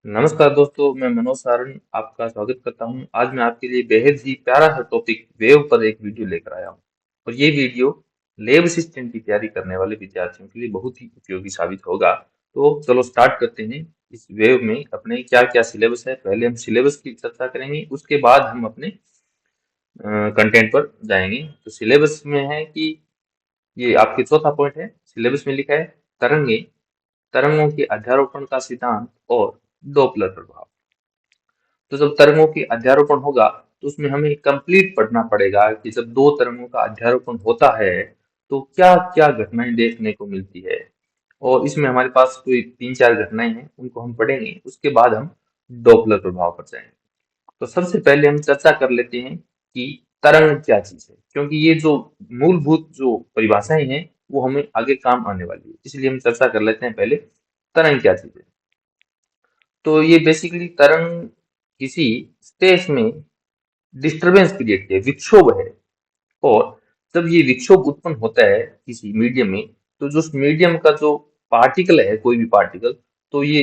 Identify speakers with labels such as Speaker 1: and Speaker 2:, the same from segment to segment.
Speaker 1: नमस्कार दोस्तों, मैं मनोज सारण आपका स्वागत करता हूं। आज मैं आपके लिए बेहद ही प्यारा सा टॉपिक वेव पर एक वीडियो लेकर आया हूं और ये वीडियो लैब असिस्टेंट की तैयारी करने वाले विद्यार्थियों के लिए बहुत ही उपयोगी साबित होगा। तो चलो स्टार्ट करते हैं। इस वेव में अपने क्या क्या सिलेबस है, पहले हम सिलेबस की चर्चा करेंगे, उसके बाद हम अपने कंटेंट पर जाएंगे। तो सिलेबस में है कि ये आपके चौथा पॉइंट है। सिलेबस में लिखा है तरंगे, तरंगों के अध्यारोपण का सिद्धांत और डॉपलर प्रभाव। तो जब तरंगों की अध्यारोपण होगा तो उसमें हमें कंप्लीट पढ़ना पड़ेगा कि जब दो तरंगों का अध्यारोपण होता है तो क्या क्या घटनाएं देखने को मिलती है। और इसमें हमारे पास कोई तीन चार घटनाएं हैं, उनको हम पढ़ेंगे, उसके बाद हम डॉपलर प्रभाव पर जाएंगे। तो सबसे पहले हम चर्चा कर लेते हैं कि तरंग क्या चीज है, क्योंकि ये जो मूलभूत जो परिभाषाएं हैं वो हमें आगे काम आने वाली है, इसलिए हम चर्चा कर लेते हैं पहले तरंग क्या चीज है। तो ये बेसिकली तरंग किसी स्पेस में डिस्टरबेंस क्रिएट किया, विक्षोभ है। और जब ये विक्षोभ उत्पन्न होता है किसी मीडियम में, तो जो उस मीडियम का जो पार्टिकल है, कोई भी पार्टिकल, तो ये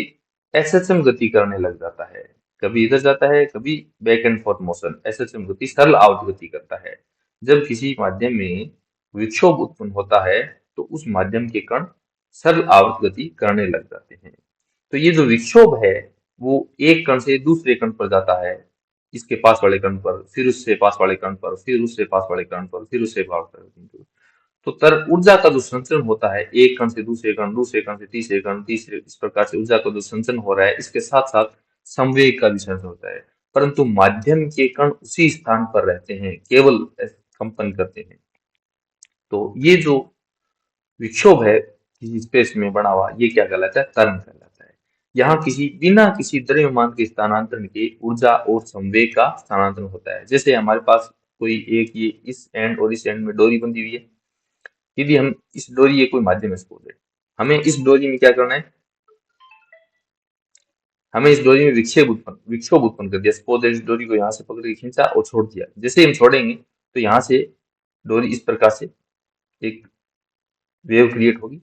Speaker 1: एसएचएम गति करने लग जाता है। कभी इधर जाता है, कभी back and fourth motion, SHM गति, सरल आवर्त गति करता है। जब किसी माध्यम में विक्षोभ उत्पन्न होता है तो उस माध्यम के कण सरल आवर्त गति करने लग जाते हैं। तो ये जो विक्षोभ है वो एक कण से दूसरे कण पर जाता है, इसके पास वाले कण पर, फिर उससे पास वाले कण पर, फिर उससे पास वाले कण पर, फिर उससे पास वाले कण पर। तो ऊर्जा का जो संचरण होता है एक कण से दूसरे कण, दूसरे कण से तीसरे कण, तीसरे, इस प्रकार से ऊर्जा का जो संचरण हो रहा है, इसके साथ साथ संवेग का भी संचरण होता है। परंतु माध्यम के कण उसी स्थान पर रहते हैं, केवल कंपन करते हैं। तो ये जो विक्षोभ है किसी स्पेस में बना हुआ, ये क्या कहलाता है? तरंग कहलाता है। यहाँ किसी बिना किसी द्रव्यमान के स्थानांतरण के ऊर्जा और संवेग का स्थानांतरण होता है। जैसे हमारे पास कोई एक ये इस एंड और इस एंड में डोरी बंधी हुई है। यदि हम इस डोरी, ये कोई माध्यम है सपोज दैट, हमें इस डोरी में क्या करना है? हमें इस डोरी में विक्षोभ उत्पन्न कर दिया। सपोज दैट इस डोरी को यहाँ से पकड़ के खींचा और छोड़ दिया। जैसे हम छोड़ेंगे तो यहाँ से डोरी इस प्रकार से एक वेव क्रिएट होगी,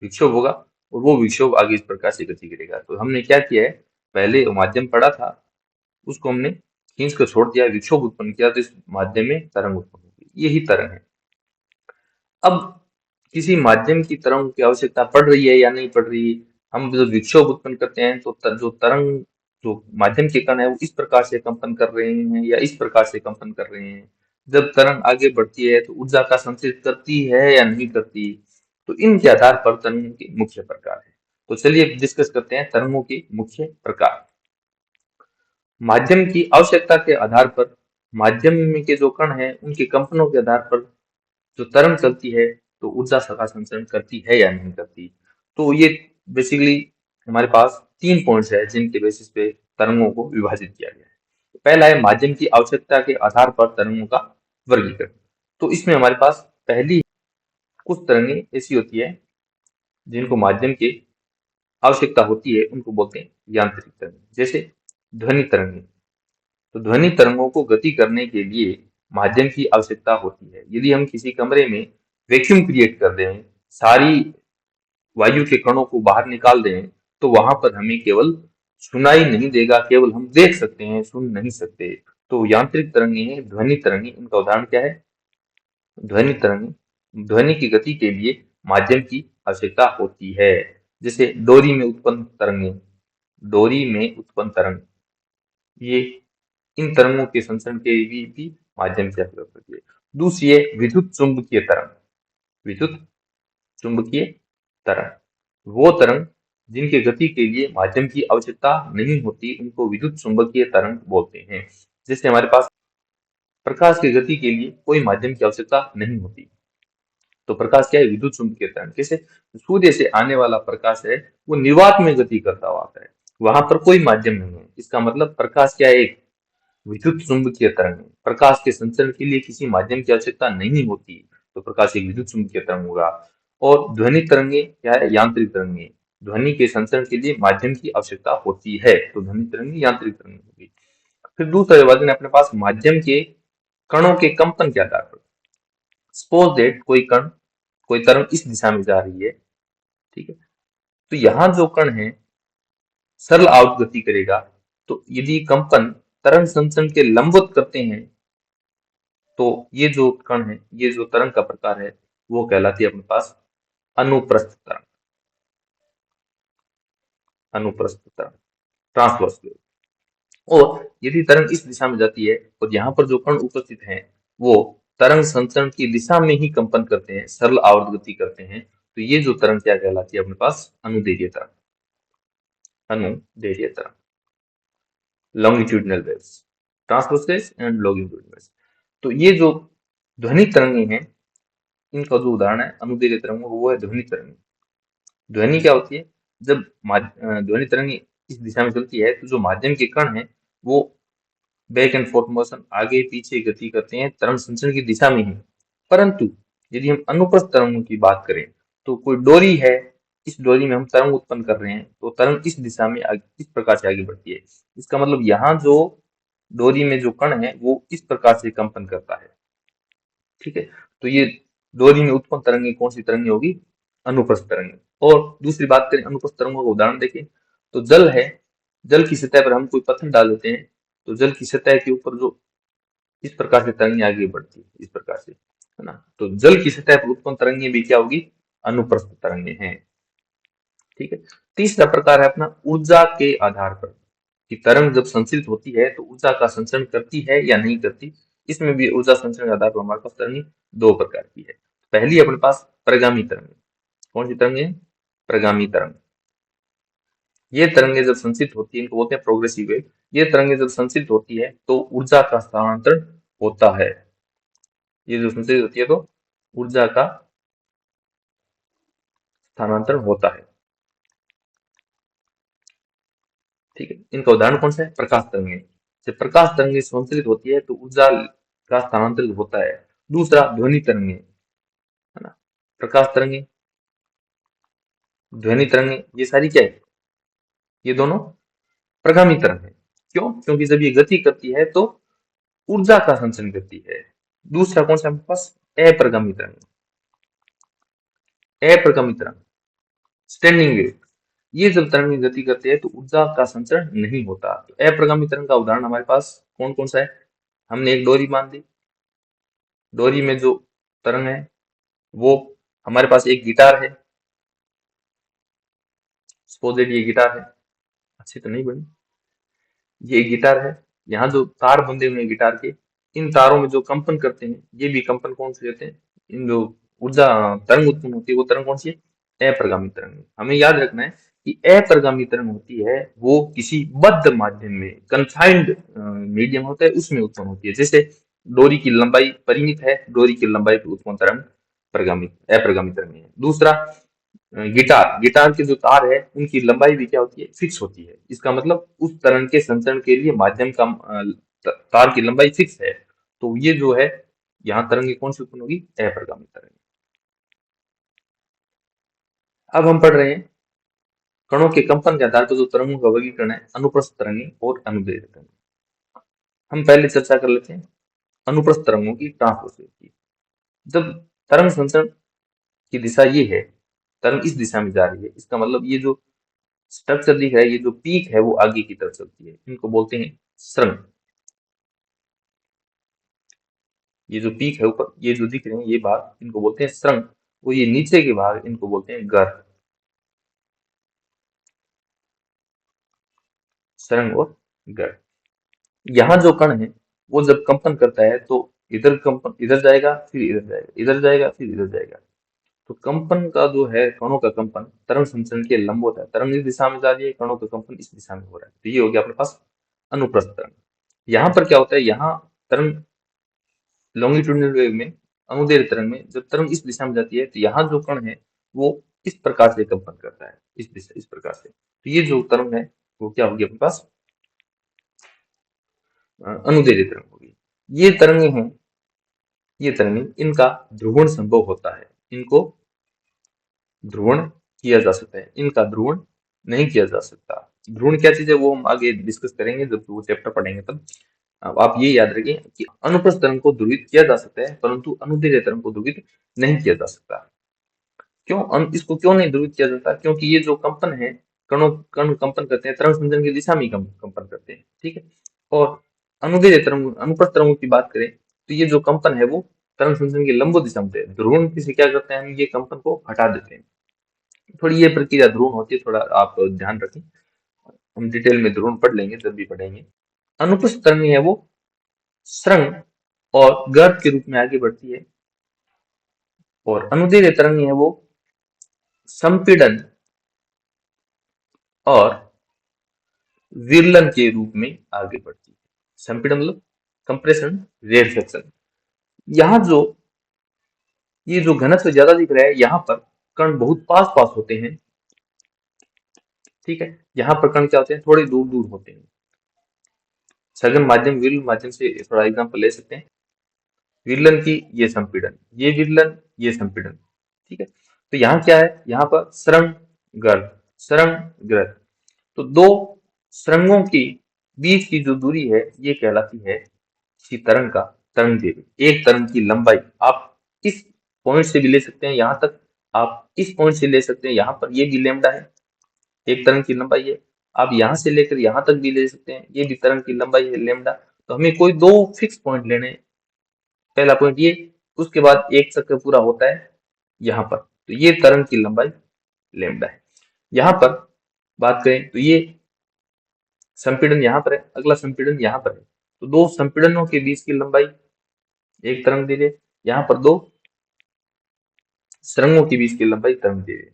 Speaker 1: विक्षोभ होगा, और वो विक्षोभ आगे इस प्रकार से गति करेगा। तो हमने क्या किया है, पहले माध्यम पड़ा था, उसको हमने खींच कर छोड़ दिया, विक्षोभ उत्पन्न किया, तो इस माध्यम में तरंग उत्पन्न होगी। यही तरंग है। अब किसी माध्यम की तरंग की आवश्यकता पड़ रही है या नहीं पड़ रही है, हम जब विक्षोभ उत्पन्न करते हैं तो जो तरंग, जो माध्यम के कण है वो इस प्रकार से कंपन कर रहे हैं या इस प्रकार से कंपन कर रहे हैं। जब तरंग आगे बढ़ती है तो ऊर्जा का संचरित करती है या नहीं करती। तो इनके आधार पर तरंगों के मुख्य प्रकार है। तो चलिए डिस्कस करते हैं तरंगों के मुख्य प्रकार। माध्यम की आवश्यकता के आधार पर माध्यम में के जो कण है उनके कंपनों के आधार पर जो तरंग चलती है तो ऊर्जा का संचरण करती है या नहीं करती। तो ये बेसिकली हमारे पास तीन पॉइंट्स है जिनके बेसिस पे तरंगों को विभाजित किया गया है। पहला है माध्यम की आवश्यकता के आधार पर तरंगों का वर्गीकरण। तो इसमें हमारे पास पहली कुछ तरंगें ऐसी होती है जिनको माध्यम की आवश्यकता होती है, उनको बोलते हैं यांत्रिक तरंग। जैसे ध्वनि तरंगें। तो ध्वनि तरंगों को गति करने के लिए माध्यम की आवश्यकता होती है। यदि हम किसी कमरे में वैक्यूम क्रिएट कर दें, सारी वायु के कणों को बाहर निकाल दें, तो वहां पर हमें केवल सुनाई नहीं देगा, केवल हम देख सकते हैं, सुन नहीं सकते। तो यांत्रिक तरंगे हैं, ध्वनि तरंगे, इनका उदाहरण क्या है? ध्वनि तरंगे। ध्वनि की गति के लिए माध्यम की आवश्यकता होती है। जैसे डोरी में उत्पन्न तरंगे, डोरी में उत्पन्न तरंग, ये इन तरंगों के संचरण के लिए भी माध्यम की आवश्यकता होती है। दूसरी है विद्युत चुंबकीय तरंग। विद्युत चुंबकीय तरंग वो तरंग जिनके गति के लिए माध्यम की आवश्यकता नहीं होती, उनको विद्युत चुंबकीय तरंग बोलते हैं। जैसे हमारे पास प्रकाश की गति के लिए कोई माध्यम की आवश्यकता नहीं होती, तो प्रकाश क्या है? विद्युत चुंबकीय तरंग। जैसे सूर्य से आने वाला प्रकाश है वो निर्वात में गति करता हुआ आता है, वहां पर कोई माध्यम नहीं है। इसका मतलब प्रकाश क्या है? एक विद्युत चुंबकीय तरंग है। प्रकाश के संचरण के लिए किसी माध्यम की आवश्यकता नहीं होती, तो प्रकाश एक विद्युत चुंबकीय तरंग होगा। और ध्वनि तरंगे क्या है? यांत्रिक तरंगे। ध्वनि के संचरण के लिए माध्यम की आवश्यकता होती है, तो ध्वनि तरंगे यांत्रिक तरंग होगी। फिर दूसरा विभाजन है अपने पास माध्यम के कणों के कंपन के आधार पर। सपोज दैट कोई कण, कोई तरंग इस दिशा में जा रही है, ठीक है, तो यहाँ जो कण है सरल आवर्त गति करेगा, तो यदि कंपन तरंग संचरण के लंबवत करते हैं तो ये जो कण है, ये जो तरंग का प्रकार है, वो कहलाती है अपने पास अनुप्रस्थ तरंग। अनुप्रस्थ तरंग, ट्रांसवर्स वेव। और यदि तरंग इस दिशा में जाती है और यहाँ पर जो कण उपस्थित हैं वो तरंग संचरण की दिशा में ही कंपन करते हैं, सरल आवर्त गति करते हैं, तो ये जो तरंग क्या कहलाती है अपने पास? अनुदैर्घ्य तरंग। अनुदैर्घ्य तरंग, longitudinal waves, transverse waves and longitudinal waves. तो ये जो ध्वनि तरंगे हैं, इनका जो उदाहरण है अनुदैर्घ्य तरंग, वो है ध्वनि तरंग। ध्वनि क्या होती है? जब ध्वनि तरंग इस दिशा में चलती है तो जो माध्यम के कण हैं वो बैक एंड फोर्थ मोशन, आगे पीछे गति करते हैं तरंग संचरण की दिशा में ही। परंतु यदि हम अनुप्रस्थ तरंगों की बात करें तो कोई डोरी है, इस डोरी में हम तरंग उत्पन्न कर रहे हैं तो तरंग इस दिशा में इस प्रकार से आगे बढ़ती है। इसका मतलब यहाँ जो डोरी में जो कण है वो इस प्रकार से कंपन करता है। ठीक है, तो ये डोरी में उत्पन्न तरंगे कौन सी तरंगे होगी? अनुप्रस्थ तरंगे। और दूसरी बात करें अनुप्रस्थ तरंगों का उदाहरण देखें तो जल है, जल की सतह पर हम कोई पत्थर डाल देते हैं तो जल की सतह के ऊपर जो इस प्रकार से तरंगे आगे बढ़ती है, इस प्रकार से, है ना। तो जल की सतह पर उत्पन्न तरंगे भी क्या होगी? अनुप्रस्थ तरंगे हैं। ठीक है, तीसरा प्रकार है अपना ऊर्जा के आधार पर, कि तरंग जब संचरित होती है तो ऊर्जा का संचरण करती है या नहीं करती। इसमें भी ऊर्जा संचरण के आधार पर हमारे पास तरंगे दो प्रकार की है। पहली अपने पास प्रगामी तरंग। कौन सी तरंगे? प्रगामी तरंग। ये तरंगे जब संचित होती है, इनको बोलते हैं प्रोग्रेसिव वेव। ये तरंगे जब संचित होती है तो ऊर्जा का स्थानांतरण होता है। ये जो संचित होती है तो ऊर्जा का स्थानांतरण होता है। ठीक है, इनका उदाहरण कौन सा है? प्रकाश तरंगे। जब प्रकाश तरंगे संचरित होती है तो ऊर्जा का स्थानांतरित होता है। दूसरा ध्वनि तरंगे, है ना। प्रकाश तरंगे, ध्वनि तरंगे, ये सारी क्या है? ये दोनों प्रगामी तरंग है। क्यों? क्योंकि जब ये गति करती है तो ऊर्जा का संचरण करती है। दूसरा कौन सा हमारे पास? अप्रगामी तरंग। अप्रगामी तरंग, स्टैंडिंग वेव। ये जब तरंग की गति करते हैं तो ऊर्जा का संचरण नहीं होता। तो अप्रगामी तरंग का उदाहरण हमारे पास कौन कौन सा है? हमने एक डोरी बांध दी, डोरी में जो तरंग है वो, हमारे पास एक गिटार है, सपोज ये गिटार है, अच्छी तो नहीं बनी, ये गिटार है। यहाँ जो तार बंधे हुए हैं गिटार के, इन तारों में जो कंपन करते हैं ये भी कंपन कौन से रहते हैं? इन जो ऊर्जा तरंग उत्पन्न होती है वो तरंग कौन सी है? अप्रगामी तरंग। हमें याद रखना है कि अप्रगामी तरंग होती है वो किसी बद्ध माध्यम में, कन्फाइंड मीडियम होता है उसमें उत्पन्न होती है। जैसे डोरी की लंबाई परिमित है, डोरी की लंबाई पर उत्पन्न तरंग प्रगामी अप्रगामी तरंग है। दूसरा गिटार, गिटार के जो तार है उनकी लंबाई भी क्या होती है? फिक्स होती है। इसका मतलब उस तरंग के संचरण के लिए माध्यम का तार की लंबाई फिक्स है। तो ये जो है यहाँ तरंगे कौन सी उत्पन्न होगी? अप्रगामी तरंग। अब हम पढ़ रहे हैं कणों के कंपन के आधार पर जो तरंगों का वर्गीकरण है, अनुप्रस्थ तरंगे और अनुदैर्घ्य तरंगे। हम पहले चर्चा कर लेते हैं अनुप्रस्थ तरंगों की, ट्रांसवर्स वेव की। जब तरंग संचरण की दिशा ये है, तरंग इस दिशा में जा रही है, इसका मतलब ये जो स्ट्रक्चर दिख रहा है, ये जो पीक है वो आगे की तरफ चलती है, इनको बोलते हैं श्रृंग। ये जो पीक है ऊपर, ये जो दिख रहे हैं ये भाग, इनको बोलते हैं श्रृंग। और ये नीचे के भाग, इनको बोलते हैं गर्भ। श्रृंग और गर्भ। यहाँ जो कण है वो जब कंपन करता है तो इधर कंपन, इधर जाएगा फिर इधर जाएगा, इधर जाएगा फिर इधर जाएगा। तो कंपन का जो है, कणों का कंपन तरंग संचरण के लंब होता है। तरंग इस दिशा में जा रही है, कणों का कंपन इस दिशा में हो रहा है। तो ये हो गया अपने पास अनुप्रस्थ तरंग। यहाँ पर क्या होता है? यहाँ तरंग लॉन्गिट्यूडिनल वेव में, अनुदैर्घ्य तरंग में, जब तरंग इस दिशा में जाती है तो यहाँ जो कण है वो इस प्रकार से कंपन करता है, इस दिशा, इस प्रकार से। तो ये जो तरंग है वो क्या होगी अपने पास? अनुदैर्घ्य तरंग होगी। ये तरंगे हैं, ये तरंगे, इनका ध्रुवण संभव होता है। इनको ध्रुवण किया जा सकता है, इनका ध्रुवण नहीं किया जा सकता। ध्रुवण क्या चीज है वो हम आगे डिस्कस करेंगे जब वो चैप्टर पढ़ेंगे तब। अब आप ये याद रखिए कि अनुप्रस्थ तरंग को ध्रुवित किया जा सकता है परंतु अनुदैर्घ्य तरंग को ध्रुवित नहीं किया जा सकता। क्यों इसको क्यों नहीं ध्रुवित किया जाता? क्योंकि ये जो कंपन है कण कंपन करते हैं, तरंग संचरण की दिशा में ही कंपन करते हैं, ठीक है। और अनुदैर्ध्य तरंग, अनुप्रस्थ तरंगों की बात करें तो ये जो कंपन है वो तरंग संचरण की लंबवत दिशा में होते हैं। ध्रुवण से क्या करते हैं हम, ये कंपन को हटा देते हैं। थोड़ी ये प्रक्रिया ध्रुवण होती है, थोड़ा आप ध्यान रखें, हम डिटेल में ध्रुवण पढ़ लेंगे जब भी पढ़ेंगे। अनुप्रस्थ तरंग है वो स्रंग और गर्त के रूप में आगे बढ़ती है, और अनुदैर्ध्य तरंग है वो संपीड़न और विरलन के रूप में आगे बढ़ती है। संपीड़न मतलब कंप्रेशन, रेरफेक्शन। यहाँ जो ये जो घनत्व ज्यादा दिख रहा है, यहाँ पर कण बहुत पास पास होते हैं, ठीक है। यहाँ पर कण क्या होते हैं, थोड़े दूर दूर होते हैं। सघन माध्यम, विरल माध्यम से थोड़ा एग्जाम्पल ले सकते हैं। विरलन की ये संपीड़न, ये विरलन, ये संपीड़न, ठीक है। तो यहाँ क्या है, यहाँ पर स्रंग गर्त, स्रंग गर्त। तो दो स्रंगों के बीच की जो दूरी है ये कहलाती है किसी तरंग का तरंग दैर्ध्य। एक तरंग की लंबाई आप इस पॉइंट से भी ले सकते हैं, यहाँ तक आप इस पॉइंट से ले सकते हैं, यहाँ पर ये भी लैम्डा है, एक तरंग की लंबाई है। आप यहाँ से लेकर यहाँ तक भी ले सकते हैं, ये भी तरंग की लंबाई है लैम्डा। तो हमें कोई दो फिक्स पॉइंट लेने हैं। पहला पॉइंट ये, उसके बाद एक चक्र पूरा होता है यहाँ पर, तो ये तरंग की लंबाई लैम्डा है। यहाँ पर बात करें तो ये संपीड़न यहाँ पर है, अगला संपीड़न यहाँ पर है। तो दो संपीड़नों के बीच की लंबाई एक तरंग दैर्ध्य, यहाँ पर दो सुरंगों के बीच की लंबाई तरंग दैर्ध्य।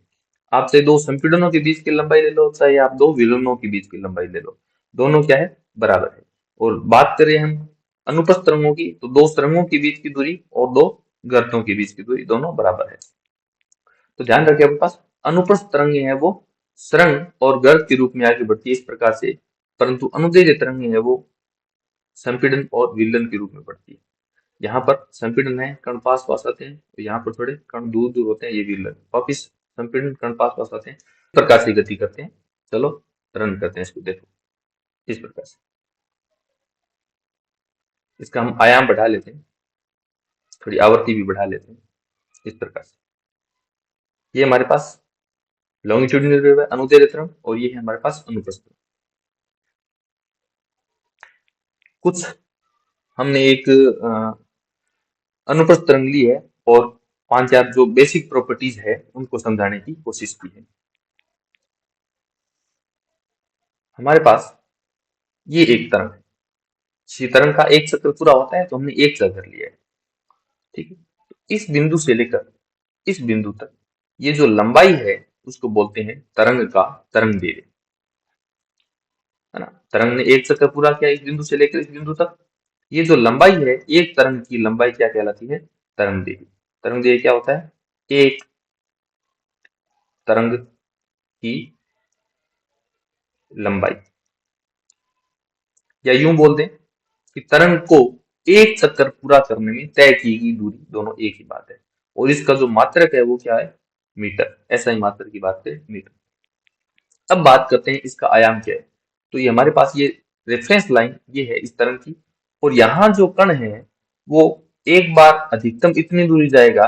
Speaker 1: आप चाहे दो संपीड़नों के बीच की लंबाई ले लो, चाहे आप दो विलयनों के बीच की लंबाई ले लो, दोनों क्या है, बराबर है। और बात करें हम अनुप्रस्थ तरंगों की, तो दो सुरंगों के बीच की दूरी और दो गर्तों के बीच की दूरी दोनों बराबर है। तो ध्यान रखिए अपने पास अनुप्रस्थ तरंगे है वो सुरंग और गर्त के रूप में आगे बढ़ती है इस प्रकार से, परंतु अनुदैर्ध्य तरंगे है वो संपीड़न और विलयन के रूप में बढ़ती है। यहाँ पर संपीड़न है, कण पास पास आते हैं, तो यहाँ पर थोड़े कण दूर दूर होते हैं, ये विलयन। वापिस संपीड़न, कण पास पास आते हैं, इस प्रकार से गति करते हैं। चलो रन करते हैं इसको, देखो इस प्रकार से। इसका हम आयाम बढ़ा लेते हैं, थोड़ी आवृत्ति भी बढ़ा लेते हैं इस प्रकार से। ये हमारे पास लॉन्गिट्यूडिनल वेव है, अनुदैर्ध्य तरंग, और ये है हमारे पास अनुप्रस्थ तरंग। कुछ हमने एक अनुप्रस्थ तरंग ली है और पांच चार जो बेसिक प्रॉपर्टीज है उनको समझाने की कोशिश की है। हमारे पास ये एक तरंग है, इसी तरंग का एक चक्र पूरा होता है, तो हमने एक चक्र लिया है, ठीक है। तो इस बिंदु से लेकर इस बिंदु तक ये जो लंबाई है उसको बोलते हैं तरंग का तरंग दैर्ध्य, है ना। तरंग ने एक चक्कर पूरा किया इस बिंदु से लेकर इस बिंदु तक, ये जो लंबाई है एक तरंग की लंबाई क्या कहलाती है, तरंग दैर्ध्य। तरंग दैर्ध्य क्या होता है, एक तरंग की लंबाई, या यूं बोल दें कि तरंग को एक चक्कर पूरा करने में तय की गई दूरी, दोनों एक ही बात है। और इसका जो मात्रक है वो क्या है, मीटर। ऐसा ही मात्रक की बात करें, मीटर। अब बात करते हैं इसका आयाम क्या है। तो ये हमारे पास ये रेफरेंस लाइन ये है इस तरंग की, और यहाँ जो कण है वो एक बार अधिकतम इतनी दूरी जाएगा,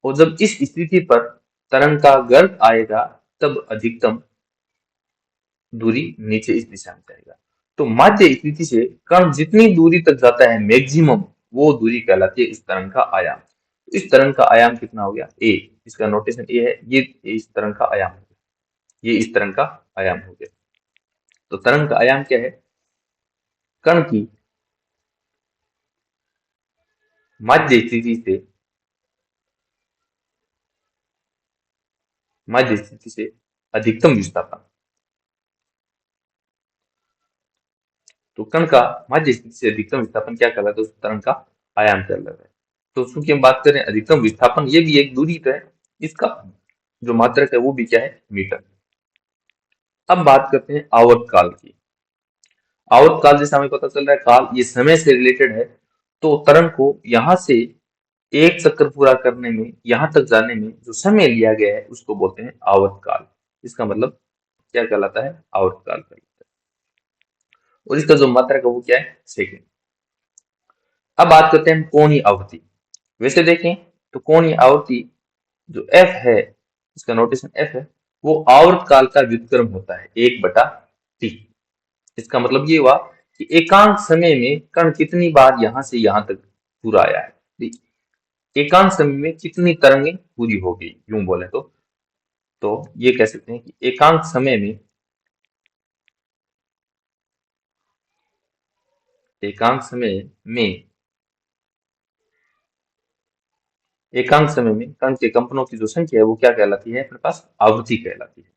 Speaker 1: और जब इस स्थिति पर तरंग का गर्त आएगा तब अधिकतम दूरी नीचे इस दिशा में जाएगा। तो माध्य स्थिति से कण जितनी दूरी तक जाता है मैक्सिमम, वो दूरी कहलाती है इस तरंग का आयाम। इस तरंग का आयाम कितना हो गया, ए। इसका नोटेशन ए है, ये इस तरंग का आयाम हो गया, ये इस तरंग का आयाम हो गया। तो तरंग का आयाम क्या है, कण की माध्य स्थिति से अधिकतम विस्थापन। तो कण का माध्य स्थिति से अधिकतम विस्थापन क्या कहलाता है, उस तरंग का आयाम कहलाता है। तो चूंकि हम बात करें अधिकतम विस्थापन, ये भी एक दूरी तो है, इसका जो मात्रक है वो भी क्या है, मीटर। अब बात करते हैं आवर्त काल की। आवर्त काल जैसे हमें पता चल रहा है काल ये समय से रिलेटेड है, तो तरंग को यहां से एक चक्कर पूरा करने में, यहां तक जाने में जो समय लिया गया है उसको बोलते हैं आवर्त काल। इसका मतलब क्या कहलाता है, आवर्त काल कहलाता है। और इसका जो मात्रक है वो क्या है, सेकेंड। अब बात करते हैं कोणीय आवृत्ति। वैसे देखें तो कोणीय आवृत्ति जो एफ है, इसका नोटेशन एफ है, वो आवर्त काल का व्युत्क्रम होता है 1/t। इसका मतलब ये हुआ कि एकांक समय में कण कितनी बार यहां से यहां तक पूरा आया है, एकांक समय में कितनी तरंगें पूरी हो गई, यूं बोले तो ये कह सकते हैं कि एकांक समय में कण के कंपनों की जो संख्या है वो क्या कहलाती है, अपने पास आवृत्ति कहलाती है।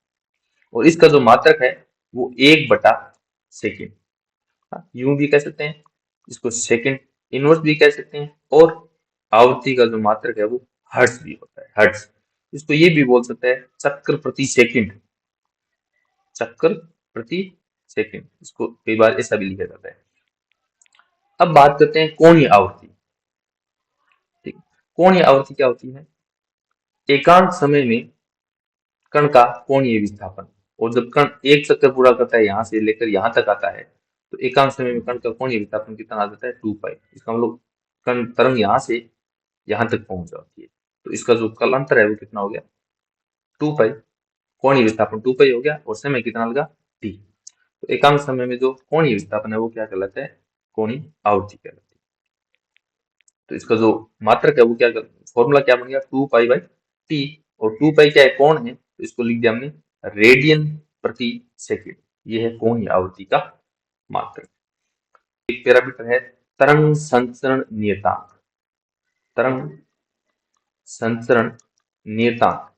Speaker 1: और इसका जो मात्रक है वो 1/सेकेंड, यूं भी कह सकते हैं, इसको सेकेंड इनवर्स भी कह सकते हैं, और आवृत्ति का जो मात्रक है वो हर्ट्ज भी होता है, हर्ट्ज। इसको ये भी बोल सकते हैं चक्र प्रति सेकंड, चक्र प्रति सेकंड, इसको कई बार ऐसा भी लिखा जाता है। अब बात करते हैं कोणीय आवृत्ति। ठीक, कोणीय आवृत्ति क्या होती है, एकांक समय में कण का कोणीय विस्थापन, और जब कण एक चक्कर पूरा करता है यहां से लेकर यहां तक आता है तो एकांक समय में कण का कोणीय विस्थापन कितना आ जाता है, 2π। इसका मतलब कण तरंग यहां से यहां तक पहुंच जाती है, तो इसका जो कालांतर है वो कितना हो गया, 2π। कोणीय विस्थापन 2π हो गया और समय कितना लगा, t। तो एकांक समय में जो कोणीय विस्थापन है वो क्या कहलाता है, कोणीय आवृत्ति कहलाती है। तो इसका जो मात्रक है वो क्या, फॉर्मूला क्या बन गया, 2π/t। और 2π क्या है, कोण है, तो इसको लिख दिया हमने रेडियन प्रति सेकेंड। ये है कोणीय आवृत्ति का मात्रक। एक पैरामीटर है तरंग संचरण नियतांक, तरंग संचरण नियतांक।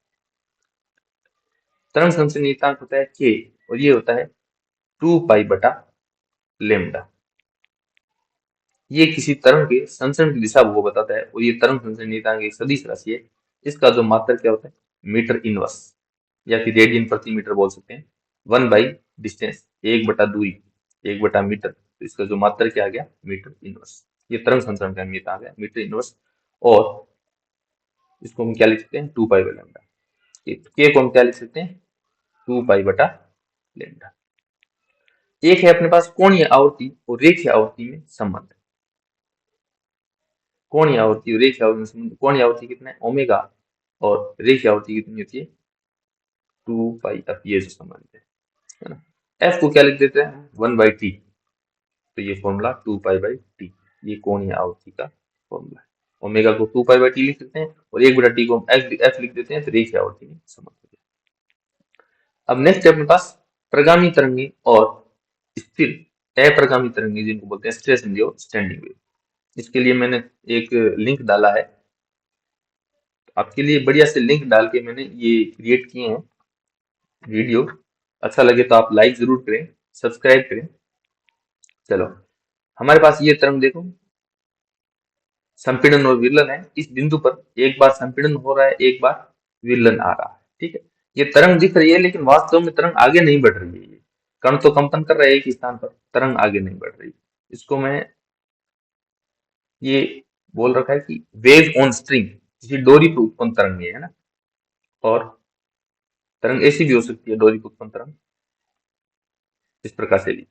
Speaker 1: तरंग संचरण नियतांक होता है k, और ये होता है 2π/λ। ये किसी तरंग के संचरण की दिशा वो बताता है, और ये तरंग संचरण नियतांक एक सदिश राशि है। इसका जो मात्रक क्या होता है, मीटर इनवर्स, या फिर रेडियन प्रति मीटर बोल सकते हैं। 1/डिस्टेंस, 1/दूरी, 1/मीटर, तो इसका जो मात्रक क्या आ गया, मीटर इनवर्स। ये तरंग संचरण का नियतांक है, मीटर इनवर्स। और इसको हम क्या लिख सकते हैं, 2π/λ। के को हम क्या लिख सकते हैं, 2π/λ। एक है अपने पास कोणीय आवृत्ति और रेखीय आवृत्ति में संबंध। कोणीय आवृत्ति और रेखीय आवृत्ति में संबंध, कोणीय आवृत्ति कितना है, ओमेगा, और रेखीय आवृत्ति कितनी होती है, 2πf। ये जो संबंध है ना। f को क्या लिख देते हैं, 1/t। तो ये फॉर्मूला 2π/t, ये कोणीय आवृत्ति का फॉर्मूला है। ओमेगा को 2π/t लिख सकते हैं और 1/t को हम f लिख देते हैं, तो रेखीय आवृत्ति में संबंध हो गया। अब नेक्स्ट है अपने पास प्रगामी तरंगे और स्थिर अप्रगामी तरंगे, जिनको बोलते हैं स्टेशनरी और स्टैंडिंग वेव। इसके लिए मैंने एक लिंक डाला है, आपके लिए बढ़िया से लिंक डाल के मैंने ये क्रिएट किए हैं वीडियो। अच्छा लगे तो आप लाइक जरूर करें, सब्सक्राइब करें। चलो, हमारे पास ये तरंग देखो, संपीड़न और विरलन है। इस बिंदु पर एक बार संपीड़न हो रहा है, एक बार विरलन आ रहा है। ठीक है, ये तरंग दिख रही है, लेकिन वास्तव में तरंग आगे नहीं बढ़ रही है। ये कण तो कंपन कर रहा है एक ही स्थान पर, तरंग आगे नहीं बढ़ रही। इसको मैं ये बोल रखा है कि वेव ऑन स्ट्रिंग, किसी डोरी पर उत्पन्न तरंग है ना। और तरंग ऐसी भी हो सकती है, डोरी पर उत्पन्न तरंग इस प्रकार से भी,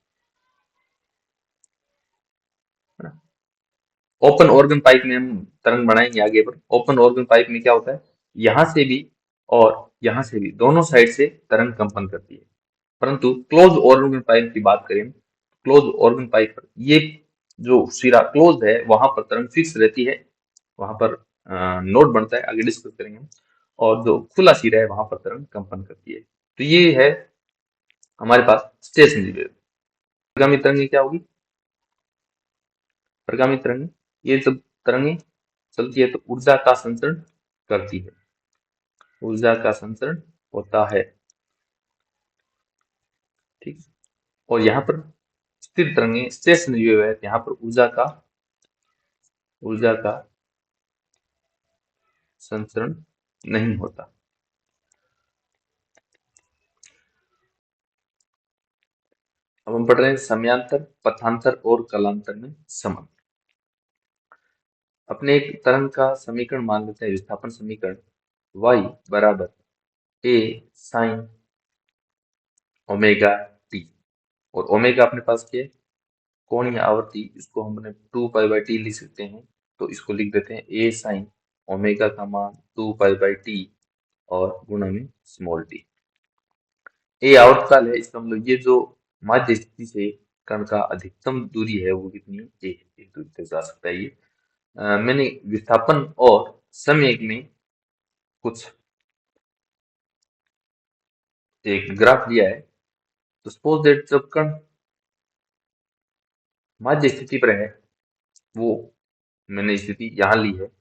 Speaker 1: है ना। ओपन ऑर्गन पाइप में हम तरंग बनाएंगे आगे पर। ओपन ऑर्गन पाइप में क्या होता है, यहां से भी और यहां से भी, दोनों साइड से तरंग कंपन करती है। परंतु क्लोज ऑर्गन पाइप की बात करें, क्लोज ऑर्गन पाइप पर ये जो सिरा क्लोज है वहां पर तरंग फिक्स रहती है, वहां पर नोड बनता है, आगे डिस्कस करेंगे हम। और जो खुला सिरा है वहां पर तरंग कंपन करती है। तो ये है हमारे पास स्टेशनरी वेव। प्रगामी तरंगे क्या होगी, प्रगामी तरंगे, ये जब तरंगे चलती है तो ऊर्जा का संचरण करती है, ऊर्जा का संचरण होता है। ठीक, और यहाँ पर स्थिर तरंगे, स्टेशनरी वेव है, यहाँ पर ऊर्जा का संचरण नहीं होता। अब हम पढ़ रहे हैं समयांतर, पथांतर और कलांतर में संबंध। अपने एक तरंग का समीकरण मान लेते हैं, विस्थापन समीकरण y = a sin omega t। और ओमेगा अपने पास क्या है, कोणीय आवृत्ति, इसको हमने 2π/t लिख सकते हैं। तो इसको लिख देते हैं a sin ओमेगा का मान 2π/t और गुणा में स्मॉल t। ए आवर्तकाल है, इसका मतलब ये जो माध्य स्थिति से कण का अधिकतम दूरी है वो कितनी है, एक दूरी तक जा सकता है ये। मैंने विस्थापन और समय में कुछ एक ग्राफ लिया है। तो सपोज दैट जब कण माध्य स्थिति पर है, वो मैंने स्थिति यहाँ ली है,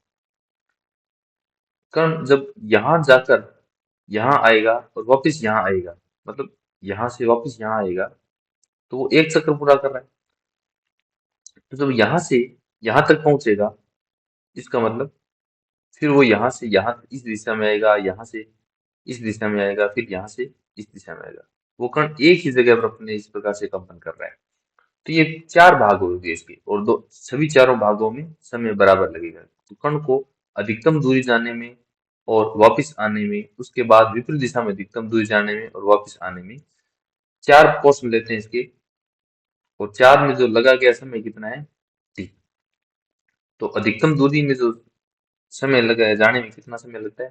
Speaker 1: कण जब यहाँ जाकर यहाँ आएगा और वापस यहाँ आएगा, मतलब यहाँ से वापस यहाँ आएगा, तो वो एक चक्र पूरा कर रहा है। तो जब यहाँ से यहाँ तक पहुंचेगा, इसका मतलब फिर वो यहाँ से यहाँ इस दिशा में आएगा, यहाँ से इस दिशा में आएगा, फिर यहाँ से इस दिशा में आएगा। वो कण एक ही जगह पर अपने इस प्रकार से कंपन कर रहा है। तो ये 4 भाग हो गए इसके, और दो सभी चारों भागों में समय बराबर लगेगा। तो कण को अधिकतम दूरी जाने में और वापस आने में, उसके बाद विपरीत दिशा में अधिकतम दूरी जाने में और वापस आने में 4 पोर्शन लेते हैं इसके, और 4 में जो लगा गया समय कितना है, t। तो अधिकतम दूरी में जो समय लगा है जाने में कितना समय लगता है,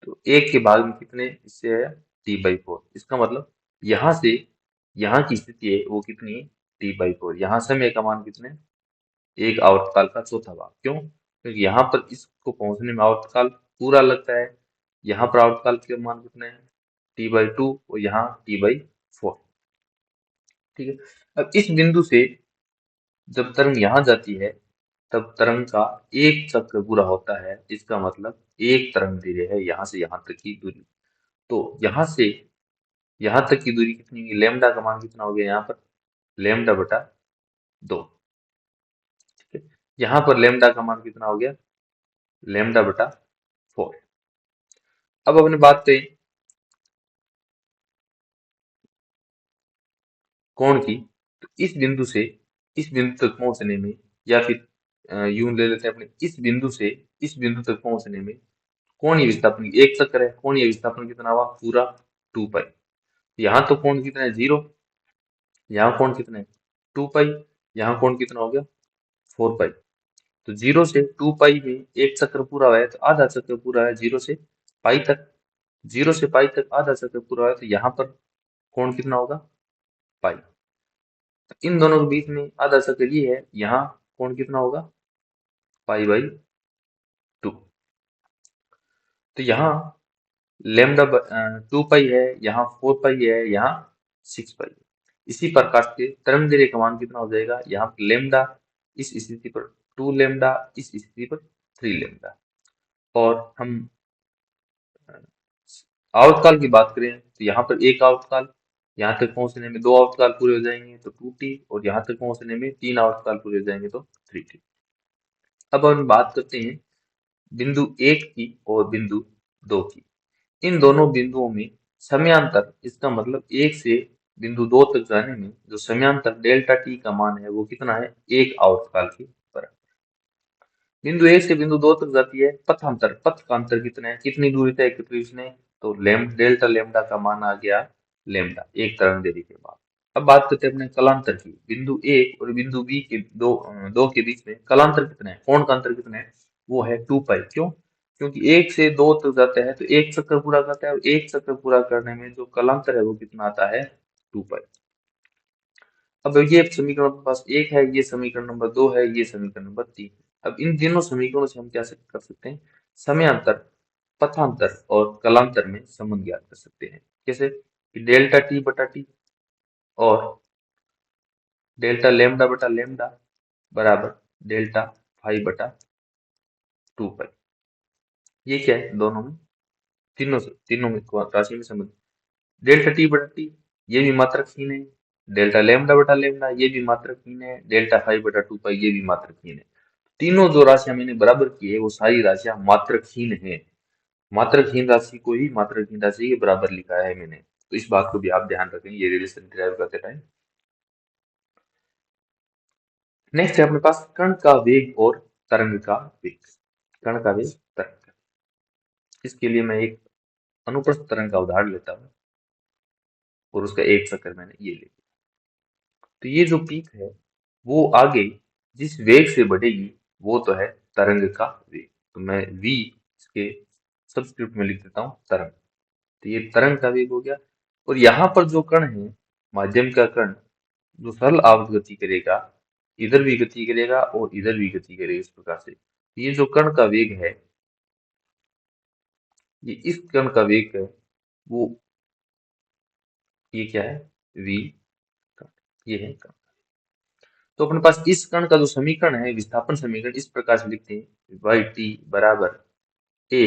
Speaker 1: तो एक के भाग में कितने इससे है, t/4। इसका मतलब यहाँ से यहाँ की स्थिति है वो कितनी है, t/4। यहाँ समय का मान कितने, एक आवर्तकाल का चौथा भाग। क्यों, क्योंकि यहाँ पर इसको पहुंचने में आवर्तकाल पूरा लगता है। यहाँ पर आवर्तकाल के मान कितने हैं, t/2, और यहाँ t/4। ठीक है। अब इस बिंदु से जब तरंग यहाँ जाती है, तब तरंग का एक चक्र पूरा होता है। इसका मतलब एक तरंग दैर्घ्य है यहाँ से यहाँ तक की दूरी। तो यहाँ से यहाँ तक की दूरी कितनी है, लैम्डा का मान कितना हो गया यहाँ पर, λ/2। ठीक है। यहाँ पर लैम्डा का मान कितना हो गया, λ/4। अब अपने बात करें कोण की। तो इस बिंदु तक पहुंचने में, या फिर यूं ले लेते हैं अपने, इस बिंदु से इस बिंदु तक पहुंचने में कोणीय विस्थापन एक चक्र है। कोणीय विस्थापन कितना हुआ, पूरा 2π। यहाँ तो कोण कितना है, 0। यहाँ कोण कितना है, 2π। यहाँ कोण कितना हो गया, 4π। तो 0 से 2π में एक चक्र पूरा हुआ है, तो आधा चक्र पूरा है 0 से पाई तक। 0 से पाई तक आधा चक्र पूरा हुआ है, तो यहाँ पर कोण कितना होगा, पाई। इन दोनों के बीच में आधा चक्र ये है, यहाँ कोण कितना होगा, π/2। तो यहाँ लैम्डा 2π है, यहाँ 4π है, यहाँ 6π है। इसी प्रकार से तरंग दैर्घ्य का मान कितना हो जाएगा, यहाँ पर लैम्डा इस स्थिति पर 2λ, इस स्थिति पर 3λ। और हम आवर्तकाल की बात करें तो यहाँ पर एक आवर्तकाल, यहाँ तक पहुंचने में 2 आवर्तकाल पूरे हो जाएंगे तो 2t, और यहाँ तक पहुंचने में 3 आवर्तकाल पूरे हो जाएंगे तो 3t। अब हम बात करते हैं बिंदु 1 की और बिंदु 2 की। इन दोनों बिंदुओं में समयांतर, इसका मतलब 1 से बिंदु 2 तक जाने में जो समयांतर ΔT का मान है वो कितना है, एक आवर्तकाल के बराबर। बिंदु 1 से बिंदु 2 तक जाती है पथांतर, पथ का अंतर कितना है, कितनी दूरी तय की उसने, तो डेल्टा लैम्डा का मान आ गया लैम्डा, एक तरंग दैर्घ्य के बाद। अब बात करते हैं अपने कलांतर की। बिंदु 1 और बिंदु बी के दो के बीच में कलांतर कितना है, कोण का अंतर कितना है, वो है 2π। क्यों, क्योंकि 1 से 2 तक जाता है तो एक चक्र पूरा करता है, और एक चक्र पूरा करने में जो कलांतर है वो कितना आता है, 2π। अब ये समीकरण आपके पास 1 है, ये समीकरण नंबर 2 है, ये समीकरण नंबर 3। अब इन तीनों समीकरणों से हम क्या कर सकते हैं, समयांतर, पथांतर और कलांतर में संबंध ज्ञात कर सकते हैं। कैसे, कि ΔT/T और डेल्टा λ/λ बराबर ΔΦ/2π। ये क्या है, दोनों में तीनों में राशि में संबंध। ΔT/T ये भी मात्रकहीन है, डेल्टा λ/λ ये भी मात्रकहीन है, ΔΦ/2π ये भी मात्रकहीन है। तीनों जो राशियां मैंने बराबर की है वो सारी राशियां मात्रकहीन है। मात्रकहीन राशि को ही मात्रकहीन राशि के बराबर लिखा है मैंने, तो इस बात को भी आप ध्यान रखें ये रिलेशन डिराइव करते टाइम। नेक्स्ट है अपने पास कण का वेग और तरंग का वेग। कण का वेग, तरंग का, इसके लिए मैं एक अनुप्रस्थ तरंग का उदाहरण लेता हूँ, और उसका एक चक्कर मैंने ये ले लिया। तो ये जो पीक है वो आगे जिस वेग से बढ़ेगी वो तो है तरंग का वेग। तो मैं v इसके सबस्क्रिप्ट में लिख देता हूँ तरंग। तो ये तरंग का वेग हो गया। और यहाँ पर जो कण है, माध्यम का कण, जो सरल आवर्त गति करेगा, इधर भी गति करेगा और इधर भी गति करेगा इस प्रकार से। ये जो कण का वेग है, ये इस कण का वेग है, वो ये क्या है, v कण, ये है कण। तो अपने पास इस कण का जो समीकरण है, विस्थापन समीकरण, इस प्रकार से लिखते हैं, वाई टी बराबर a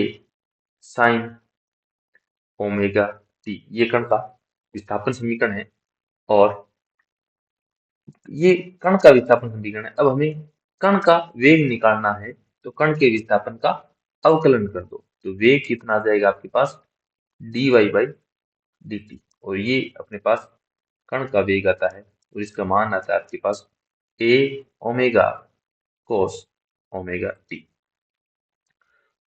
Speaker 1: साइन ओमेगा टी। ये कण का विस्थापन समीकरण है और ये कण का विस्थापन समीकरण है। अब हमें कण का वेग निकालना है, तो कण के विस्थापन का अवकलन कर दो, तो वेग कितना आ जाएगा आपके पास, dy बाई dt। और ये अपने पास कण का वेग आता है और इसका मान आता है आपके पास a omega cos omega T.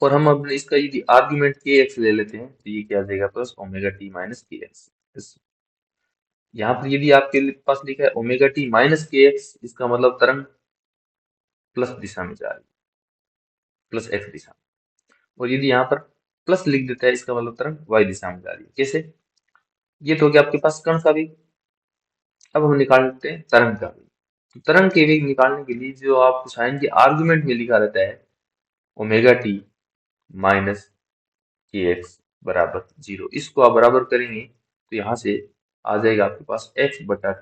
Speaker 1: और हम अब इसका यदि आर्ग्यूमेंट के एक्स ले लेते हैं, तो ये क्या आ जाएगा, प्लस ओमेगा टी माइनस के एक्स। यहाँ पर यदि आपके पास लिखा है ओमेगा टी माइनस के एक्स, इसका मतलब तरंग प्लस दिशा में जा रही है, प्लस एक्स दिशा में। और यदि यहाँ पर प्लस लिख देता है, इसका मतलब तरंग वाई दिशा में जा रही है। कैसे, ये तो हो गया आपके पास कण का वेग। अब हम निकालते हैं तरंग का वेग। तो तरंग के वेग निकालने के लिए जो आप साइन के आर्गुमेंट में लिखा रहता है, ओमेगा टी माइनस के एक्स बराबर 0, इसको आप बराबर करेंगे तो यहाँ से आ जाएगा आपके पास एक्स बटा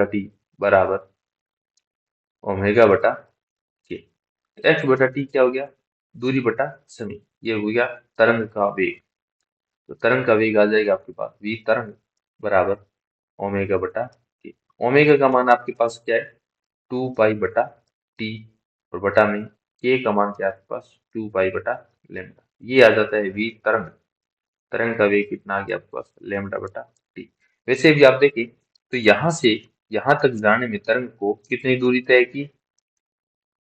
Speaker 1: टी बराबर ओमेगा बटा के। एक्स बटा टी क्या हो गया, दूरी बटा समय, ये हो गया तरंग का वेग। तो तरंग का वेग आ जाएगा आपके पास v तरंग बराबर ओमेगा बटा के। ओमेगा का मान आपके पास क्या है, 2 पाई बटा टी, और बटा में के का मान क्या है आपके पास, 2 पाई बटा लेमडा। ये आ जाता है v तरंग। तरंग का वेग कितना आ गया आपके पास, लेमडा बटा टी। वैसे भी आप देखें तो यहाँ से यहाँ तक जाने में तरंग को कितनी दूरी तय की,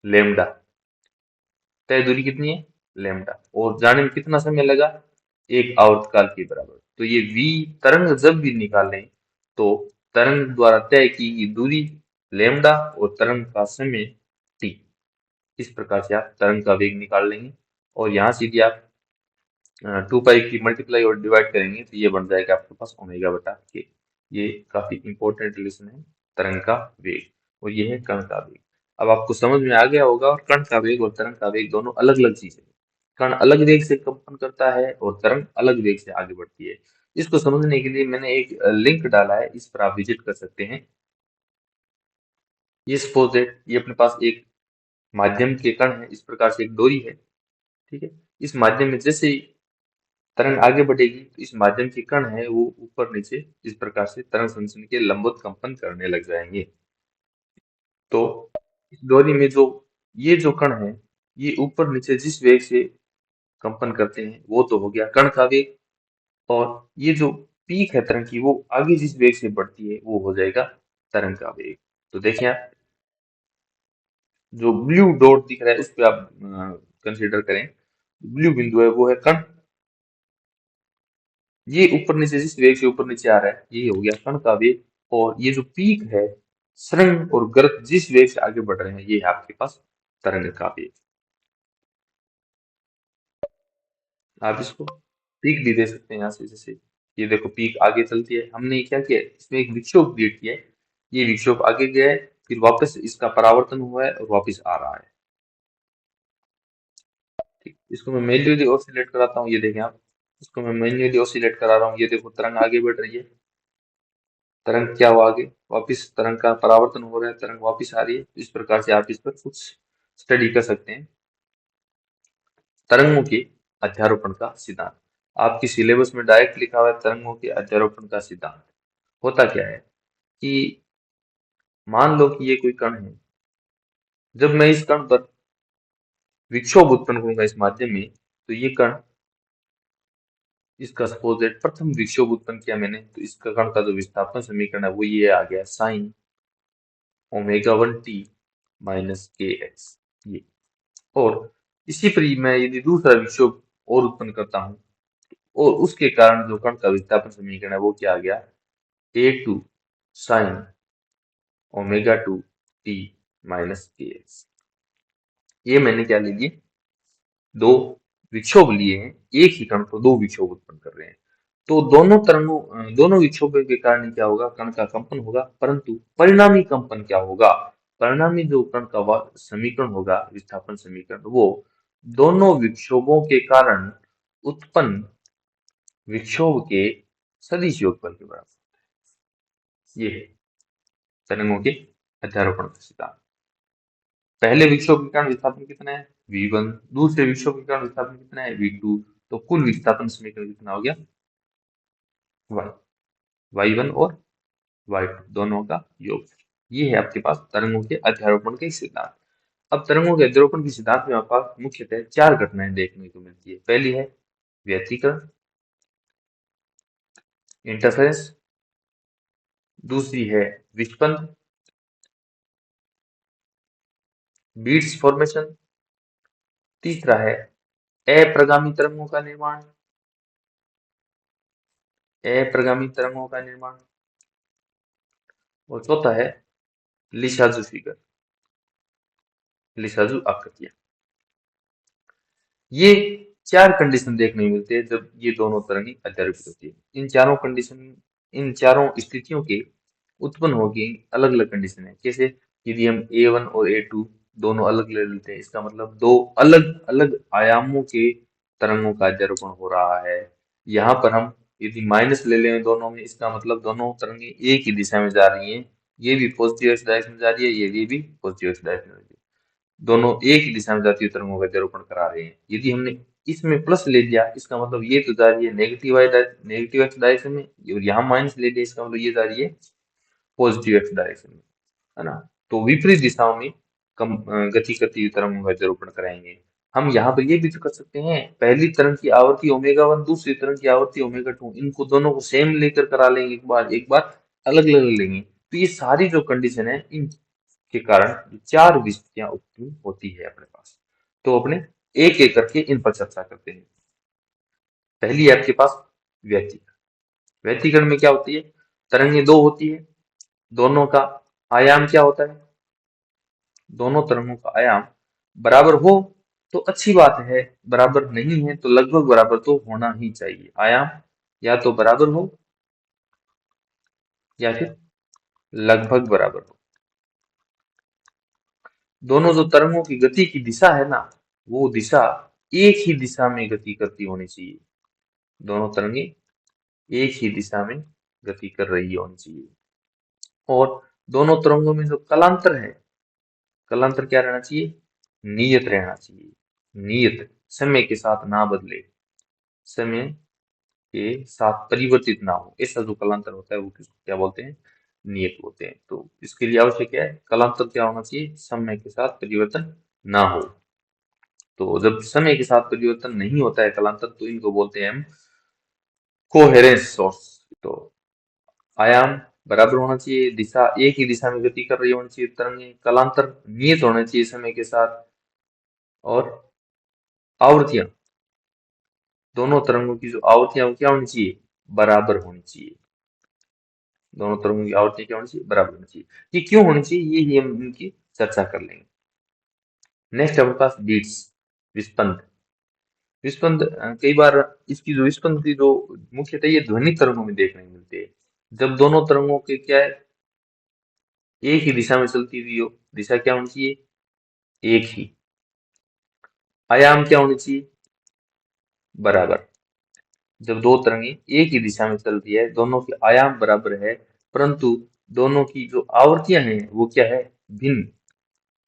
Speaker 1: लेमडा। तय दूरी कितनी है, लेमडा, और जाने में कितना समय लगा, एक आवर्तकाल के बराबर। तो ये v तरंग जब भी निकालें तो तरंग द्वारा तय की गई दूरी लेमडा और तरंग का समय t, इस प्रकार से आप तरंग का वेग निकाल लेंगे। और यहाँ से यदि आप 2 पाई की मल्टीप्लाई और डिवाइड करेंगे तो ये बन जाएगा आपके पास ओमेगा बटा के। ये काफी इंपॉर्टेंट रिलेशन है, तरंग का वेग, और ये है कण का वेग। अब आपको समझ में आ गया होगा, और कण का वेग और तरंग का वेग दोनों अलग अलग चीजें हैं। कण अलग वेग से कंपन करता है और तरंग अलग वेग से आगे बढ़ती है। इसको समझने के लिए मैंने एक लिंक डाला है, इस पर आप विजिट कर सकते हैं। ये सपोज दैट ये अपने पास एक माध्यम के कण है, इस प्रकार से एक डोरी है, ठीक है। इस माध्यम में जैसे ही तरंग आगे बढ़ेगी तो इस माध्यम के कण है वो ऊपर नीचे इस प्रकार से तरंग फंक्शन के लंबवत कंपन करने लग जाएंगे। तो इस डोरी में जो ये जो कण है, ये ऊपर नीचे जिस वेग से कंपन करते हैं वो तो हो गया कण का वेग, और ये जो पीक है तरंग की, वो आगे जिस वेग से बढ़ती है वो हो जाएगा तरंग का वेग। तो देखिए आप, जो ब्लू डॉट दिख रहा है उस पर आप कंसिडर करें, ब्लू बिंदु है वो है कण, ये ऊपर नीचे जिस वेग से ऊपर नीचे आ रहा है ये हो गया कण का वेग। और ये जो पीक है, सुरंग और गर्त जिस वेग से आगे बढ़ रहे हैं, ये है आपके पास तरंग का वेग। आप इसको पीक भी दे सकते हैं यहाँ से, जैसे ये देखो पीक आगे चलती है, हमने क्या किया, इसमें एक विक्षोभ क्रिएट किया है, ये विक्षोभ आगे गया है, फिर वापस इसका परावर्तन हुआ है और वापस आ रहा है। ठीक, इसको मैं मैन्युअली ऑसिलेट कराता हूँ, ये देखें आप, इसको मैं मैन्युअली ऑसिलेट करा रहा हूँ, ये देखो तरंग आगे बढ़ रही है, तरंग क्या हुआ आगे, वापिस तरंग का परावर्तन हो रहा है, तरंग वापिस आ रही है। इस प्रकार से आप इस पर कुछ स्टडी कर सकते हैं। तरंगों के अध्यारोपण का सिद्धांत, आपकी सिलेबस में डायरेक्ट लिखा हुआ है तरंगों के अध्यारोपण का सिद्धांत। होता क्या है कि मान लो कि ये कोई कण है, जब मैं इस कण पर विक्षोभ उत्पन्न करूंगा इस माध्यम में, तो ये कण, इसका सपोज दैट प्रथम विक्षोभ उत्पन्न किया मैंने, तो इसका कण का जो विस्थापन समीकरण है वो ये आ गया, साइन ओमेगा 1t माइनस के एक्स। ये, और इसी पर मैं यदि दूसरा विक्षोभ और उत्पन्न करता हूं, और उसके कारण जो कण का विस्थापन समीकरण है वो क्या आ गया, a2 sine omega 2t minus के एक्स। ये मैंने क्या ले लिए, दो विक्षोभ लिए हैं, एक ही कण को दो विक्षोभ उत्पन्न कर रहे हैं। तो दोनों विक्षोभों के कारण क्या होगा, कण का कंपन होगा, परंतु परिणामी कंपन क्या होगा, परिणामी जो कण का समीकरण होगा, विस्थापन समीकरण, वो दोनों विक्षोभों के कारण उत्पन्न विक्षोभ के सदिश योगफल के बराबर। ये है तरंगों के अध्यारोपण का सिद्धांत। पहले विक्षोभ के कारण विस्थापन कितना है, v1, दूसरे विक्षोभ के कारण विस्थापन कितना है, v2, तो कुल विस्थापन समीकरण कितना हो गया, y, y1 और y2 दोनों का योग। ये है आपके पास तरंगों के अध्यारोपण के सिद्धांत। अब तरंगों के अध्यारोपण के सिद्धांत में आपके पास मुख्यतः 4 घटनाएं देखने को मिलती है। पहली है व्यतिकरण, इंटरफेरेंस, दूसरी है विस्पंद, बीट्स फॉर्मेशन, तीसरा है अप्रगामी तरंगों का निर्माण, अप्रगामी तरंगों का निर्माण, और चौथा है लिसाजू फिगर, लिसाजू आकृतियां। ये 4 कंडीशन देखने को मिलते हैं जब ये दोनों तरंगें अध्यारोपित होती है। इन चारों स्थितियों के उत्पन्न होगी अलग अलग कंडीशन है। कैसे, यदि हम A1 और A2 दोनों अलग ले लेते हैं, इसका मतलब दो अलग अलग आयामों के तरंगों का अध्यारोपण हो रहा है। यहाँ पर हम यदि माइनस ले लें दोनों में, इसका मतलब दोनों तरंगें एक ही दिशा में जा रही हैं। ये भी पॉजिटिव एक्स डायरेक्शन में जा रही है, ये भी पॉजिटिव एक्स डायरेक्शन में जा रही है, दोनों एक ही दिशा में जाती हुई तरंगों का अध्यारोपण करा रहे हैं। यदि हमने इसमें प्लस ले लिया, इसका मतलब ये तो जा रही है नेगेटिव एक्स डायरेक्शन में, और यहाँ माइनस ले लिया, इसका मतलब ये जा रही है पॉजिटिव एक्स डायरेक्शन में, है ना। तो विपरीत दिशाओं में कम गति करती हुई तरंगों का अध्यारोपण कराएंगे। हम यहाँ पर ये भी तो कर सकते हैं, पहली तरंग की आवृत्ति ω1, दूसरी तरंग की आवृत्ति ω2, इनको दोनों को सेम लेकर करा लेंगे, एक बार अलग अलग लेंगे। तो ये सारी जो कंडीशन है, इन के कारण 4 विस्थितियां उत्पन्न होती है अपने पास। तो अपने एक एक करके इन पर चर्चा करते हैं। पहली है आपके पास व्यतिकरण। व्यतिकरण में क्या होती है, तरंगें दो होती है, दोनों का आयाम क्या होता है, दोनों तरंगों का आयाम बराबर हो तो अच्छी बात है, बराबर नहीं है तो लगभग बराबर तो होना ही चाहिए। आयाम या तो बराबर हो या फिर लगभग बराबर हो। दोनों जो तरंगों की गति की दिशा है ना, वो दिशा एक ही दिशा में गति करती होनी चाहिए। दोनों तरंगे एक ही दिशा में गति कर रही होनी चाहिए। और दोनों तरंगों में जो कलांतर है, कलांतर क्या रहना चाहिए, नियत रहना चाहिए। नियत, समय के साथ ना बदले, समय के साथ परिवर्तित ना हो, ऐसा जो कलांतर होता है वो किसको क्या बोलते हैं, नियत बोलते हैं। तो इसके लिए आवश्यक क्या है, कलांतर क्या होना चाहिए, समय के साथ परिवर्तन ना हो। तो जब समय के साथ परिवर्तन नहीं होता है कलांतर, तो इनको बोलते हैं हम कोहेरेंस सोर्स। तो आयाम बराबर होना चाहिए, दिशा एक ही दिशा में गति कर रही होनी चाहिए तरंगे, कलांतर नियत होना चाहिए समय के साथ, और आवृत्तियां, दोनों तरंगों की जो आवृत्तियां वो क्या होनी चाहिए, बराबर होनी चाहिए। दोनों तरंगों की आवृत्तियां क्या होनी चाहिए, बराबर होनी चाहिए। ये क्यों होनी चाहिए, ये ही हम इनकी चर्चा कर लेंगे। नेक्स्ट हमारे पास बीट्स, विस्पंद। विस्पंद कई बार इसकी जो विस्पंद की जो मुख्यतः ये ध्वनि तरंगों में देखने को मिलती है। जब दोनों तरंगों के क्या है, एक ही दिशा में चलती हुई हो, दिशा क्या होनी चाहिए, एक ही, आयाम क्या होनी चाहिए, बराबर। जब दो तरंगे एक ही दिशा में चलती है, दोनों के आयाम बराबर है, परंतु दोनों की जो आवृत्तियां हैं वो क्या है, भिन्न।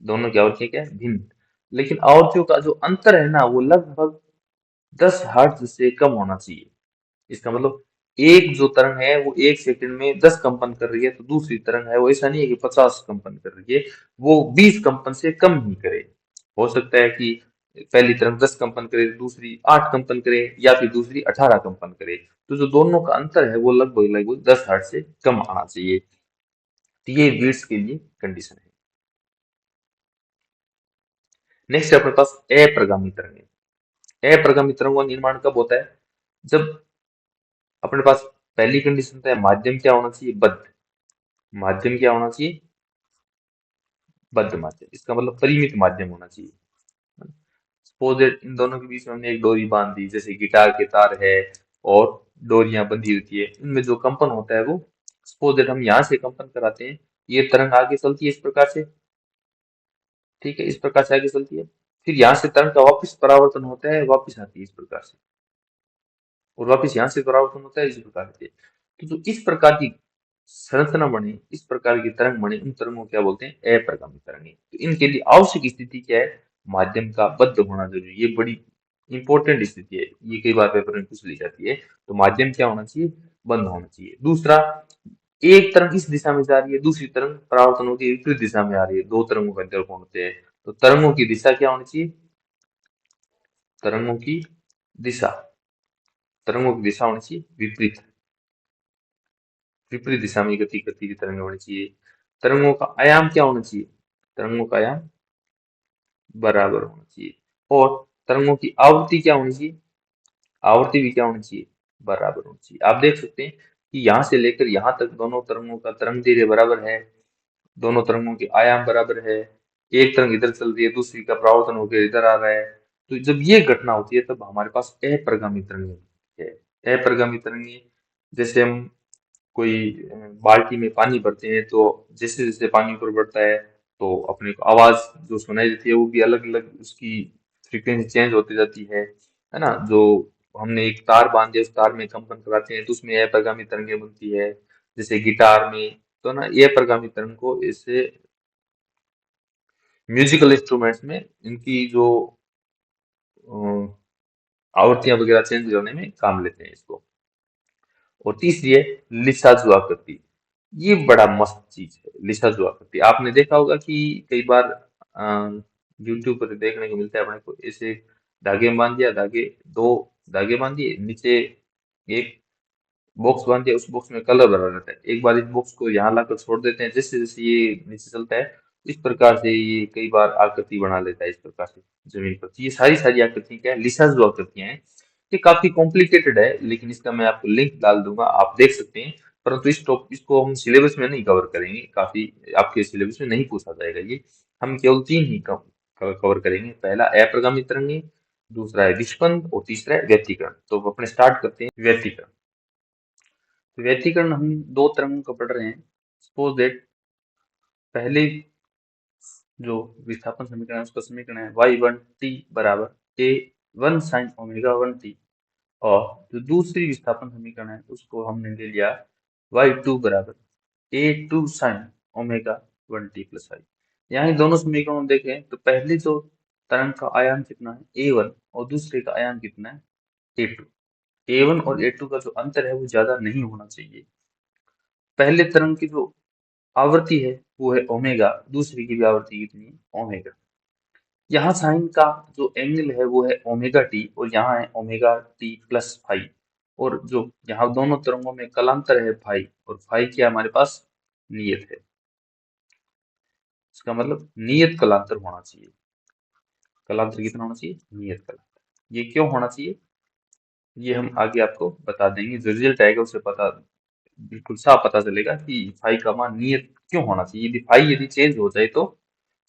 Speaker 1: दोनों की आवृत्तियां क्या है, भिन्न। लेकिन आवृत्तियों का जो अंतर है ना, वो लगभग 10 हर्ट्ज से कम होना चाहिए। इसका मतलब एक जो तरंग है वो 1 सेकंड में 10 कंपन कर रही है, तो दूसरी तरंग है वो ऐसा नहीं है कि 50 कंपन कर रही है, वो 20 कंपन से कम ही करे। हो सकता है कि पहली तरंग 10 कंपन करे, दूसरी 8 कंपन करे, या फिर दूसरी 18 कंपन करे। तो जो दोनों का अंतर है वो लगभग लगभग 10 हर्ट्ज से कम आना चाहिए। तो ये बीट्स के लिए कंडीशन है। नेक्स्ट है अपने पास अप्रगामी तरंगे। अप्रगामी तरंगों का निर्माण कब होता है, जब अपने पास पहली कंडीशन होता है माध्यम क्या होना चाहिए, बद्ध। माध्यम क्या होना चाहिए, बद्ध माध्यम, इसका मतलब परिमित माध्यम होना चाहिए। सपोज दैट इन दोनों के बीच में हमने एक डोरी बांध दी, जैसे गिटार के तार है और डोरियां बंधी होती है, इनमें जो कंपन होता है वो सपोज दैट हम यहाँ से कंपन कराते हैं, ये तरंग आगे चलती है इस प्रकार से, ठीक है, इस प्रकार से आगे चलती है, फिर यहाँ से तरंग का वापस परावर्तन होता है, वापस आती है इस प्रकार से, और वापस यहाँ से परावर्तन होता है इस प्रकार से। तो जो इस प्रकार की संरचना बने, इस प्रकार की तरंग बने, उन तरंगों को क्या बोलते हैं? अप्रगामी तरंगे। तो इनके लिए आवश्यक स्थिति क्या है? माध्यम का बद्ध होना जरूरी है। ये बड़ी इंपॉर्टेंट स्थिति है, ये कई बार पेपर में पूछ ली जाती है। तो माध्यम क्या होना चाहिए? बंद होना चाहिए। दूसरा, एक तरंग इस दिशा में जा रही है, दूसरी तरंग परावर्तनों की विपरीत दिशा में आ रही है, दो तरंगों का इंतर्कोण होते हैं। तो तरंगों की दिशा क्या होनी चाहिए? तरंगों की दिशा, तरंगों की दिशा होनी चाहिए विपरीत, विपरीत दिशा में गति करती हुई तरंग होनी चाहिए। तरंगों का आयाम क्या होना चाहिए? तरंगों का आयाम बराबर होना चाहिए। और तरंगों की आवृत्ति क्या होनी चाहिए? आवृत्ति भी क्या होनी चाहिए? बराबर होनी चाहिए। आप देख सकते हैं कि यहाँ से लेकर यहाँ तक दोनों तरंगों का तरंग दैर्ध्य बराबर है, दोनों तरंगों के आयाम बराबर है। एक तरंग इधर चल रही है, दूसरी का परावर्तन होकर इधर आ रहा है। तो जब ये घटना होती है तब हमारे पास अप्रगामी तरंग है। अप्रगामी तरंग, जैसे हम कोई बाल्टी में पानी भरते हैं, तो जैसे जैसे पानी ऊपर बढ़ता है तो अपने को आवाज जो सुनाई देती है वो भी अलग अलग, उसकी फ्रीक्वेंसी चेंज होती जाती है ना। जो हमने एक तार बांध दिया, उस तार में कंपन कराते हैं तो उसमें अप्रगामी तरंगे बनती है, जैसे गिटार में। तो ना ये अप्रगामी तरंग को इससे म्यूजिकल इंस्ट्रूमेंट्स में इनकी जो आवृत्तियां वगैरह चेंज करने में काम लेते हैं इसको। और तीसरी है लिसाजू आकृति। ये बड़ा मस्त चीज है लिसाजू आकृति। आपने देखा होगा कि कई बार यूट्यूब पर देखने को मिलता है अपने को, ऐसे धागे में बांध दिया, धागे दो धागे बांध दिए, नीचे एक बॉक्स बांध दिया, उस बॉक्स में कलर भरा रहता है। एक बार इस बॉक्स को यहाँ लाकर छोड़ देते हैं, जैसे जैसे ये नीचे चलता है इस प्रकार से ये कई बार आकृति बना लेता है इस प्रकार से जमीन पर। तो ये सारी सारी आकृतियां क्या है? लिसाजू आकृतियां हैं। ये काफी कॉम्प्लिकेटेड है, लेकिन इसका मैं आपको लिंक डाल दूंगा, आप देख सकते हैं। परंतु इसको हम सिलेबस में नहीं कवर करेंगे, काफी आपके सिलेबस में नहीं पूछा जाएगा ये। हम केवल तीन ही कवर करेंगे। पहला अप्रगामी तरंगे, दूसरा है विस्पंद, और तीसरा है व्यतिकरण। तो अपने स्टार्ट करते हैं व्यतिकरण। तो व्यतिकरण हम दो तरंगों का पढ़ रहे हैं। सपोज दैट पहले जो विस्थापन समीकरण है उसका समीकरण है y1t बराबर a1 sin ओमेगा 1t, और जो दूसरी विस्थापन समीकरण है उसको हमने ले लिया y2 बराबर a2 sin omega 1t plus i। यहाँ ही दोनों समीकरण देखें तो पहले जो तरंग का आयाम कितना है a1, और दूसरे का आयाम कितना है a2। a1 और a2 का जो अंतर है वो ज्यादा नहीं होना चाहिए। पहले तरंग की जो आवृत्ति है वो है ओमेगा, दूसरी की भी आवृत्ति कितनी है? ओमेगा। यहाँ साइन का जो एंगल है वो है ओमेगा टी, और यहाँ है ओमेगा टी प्लस फाई। और जो यहाँ दोनों तरंगों में कलांतर है फाई, और फाई क्या हमारे पास? नियत है। इसका मतलब नियत कलांतर होना चाहिए। कलांतर कितना होना चाहिए? नियत कलांतर। ये क्यों होना चाहिए ये हम आगे आपको बता देंगे। जो रिजल्ट आएगा उससे पता बिल्कुल साफ पता चलेगा कि फाई का मान नियत क्यों होना चाहिए। यदि फाई यदि चेंज हो जाए तो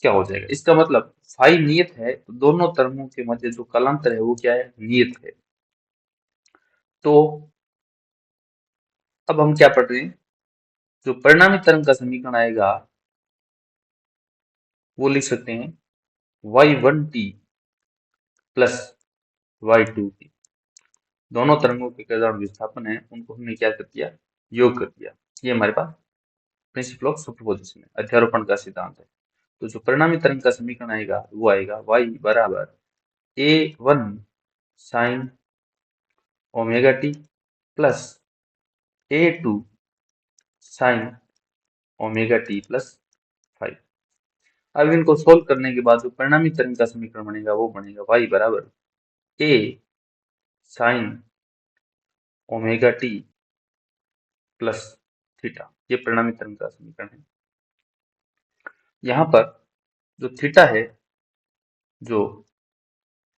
Speaker 1: क्या हो जाएगा? इसका मतलब फाई नियत है तो दोनों तरंगों के मध्य जो कलांतर है वो क्या है? नियत है। तो अब हम क्या पढ़ रहे हैं? जो परिणामी तरंग का समीकरण आएगा वो लिख सकते हैं y1t प्लस y2t। दोनों तरंगों के जो विस्थापन है उनको हमने क्या कर दिया? योग कर दिया। ये हमारे पास प्रिंसिपल ऑफ सुपरपोजिशन है, अध्यारोपण का सिद्धांत है। तो जो परिणामी तरंग का समीकरण आएगा वो आएगा y बराबर a1 sine omega T plus a2 sine omega T plus 5। अब इनको सोल्व करने के बाद जो परिणामी तरंग का समीकरण बनेगा वो बनेगा y बराबर a sine omega T plus theta. ये परिणामी तरंग का समीकरण है। यहाँ पर जो थीटा है, जो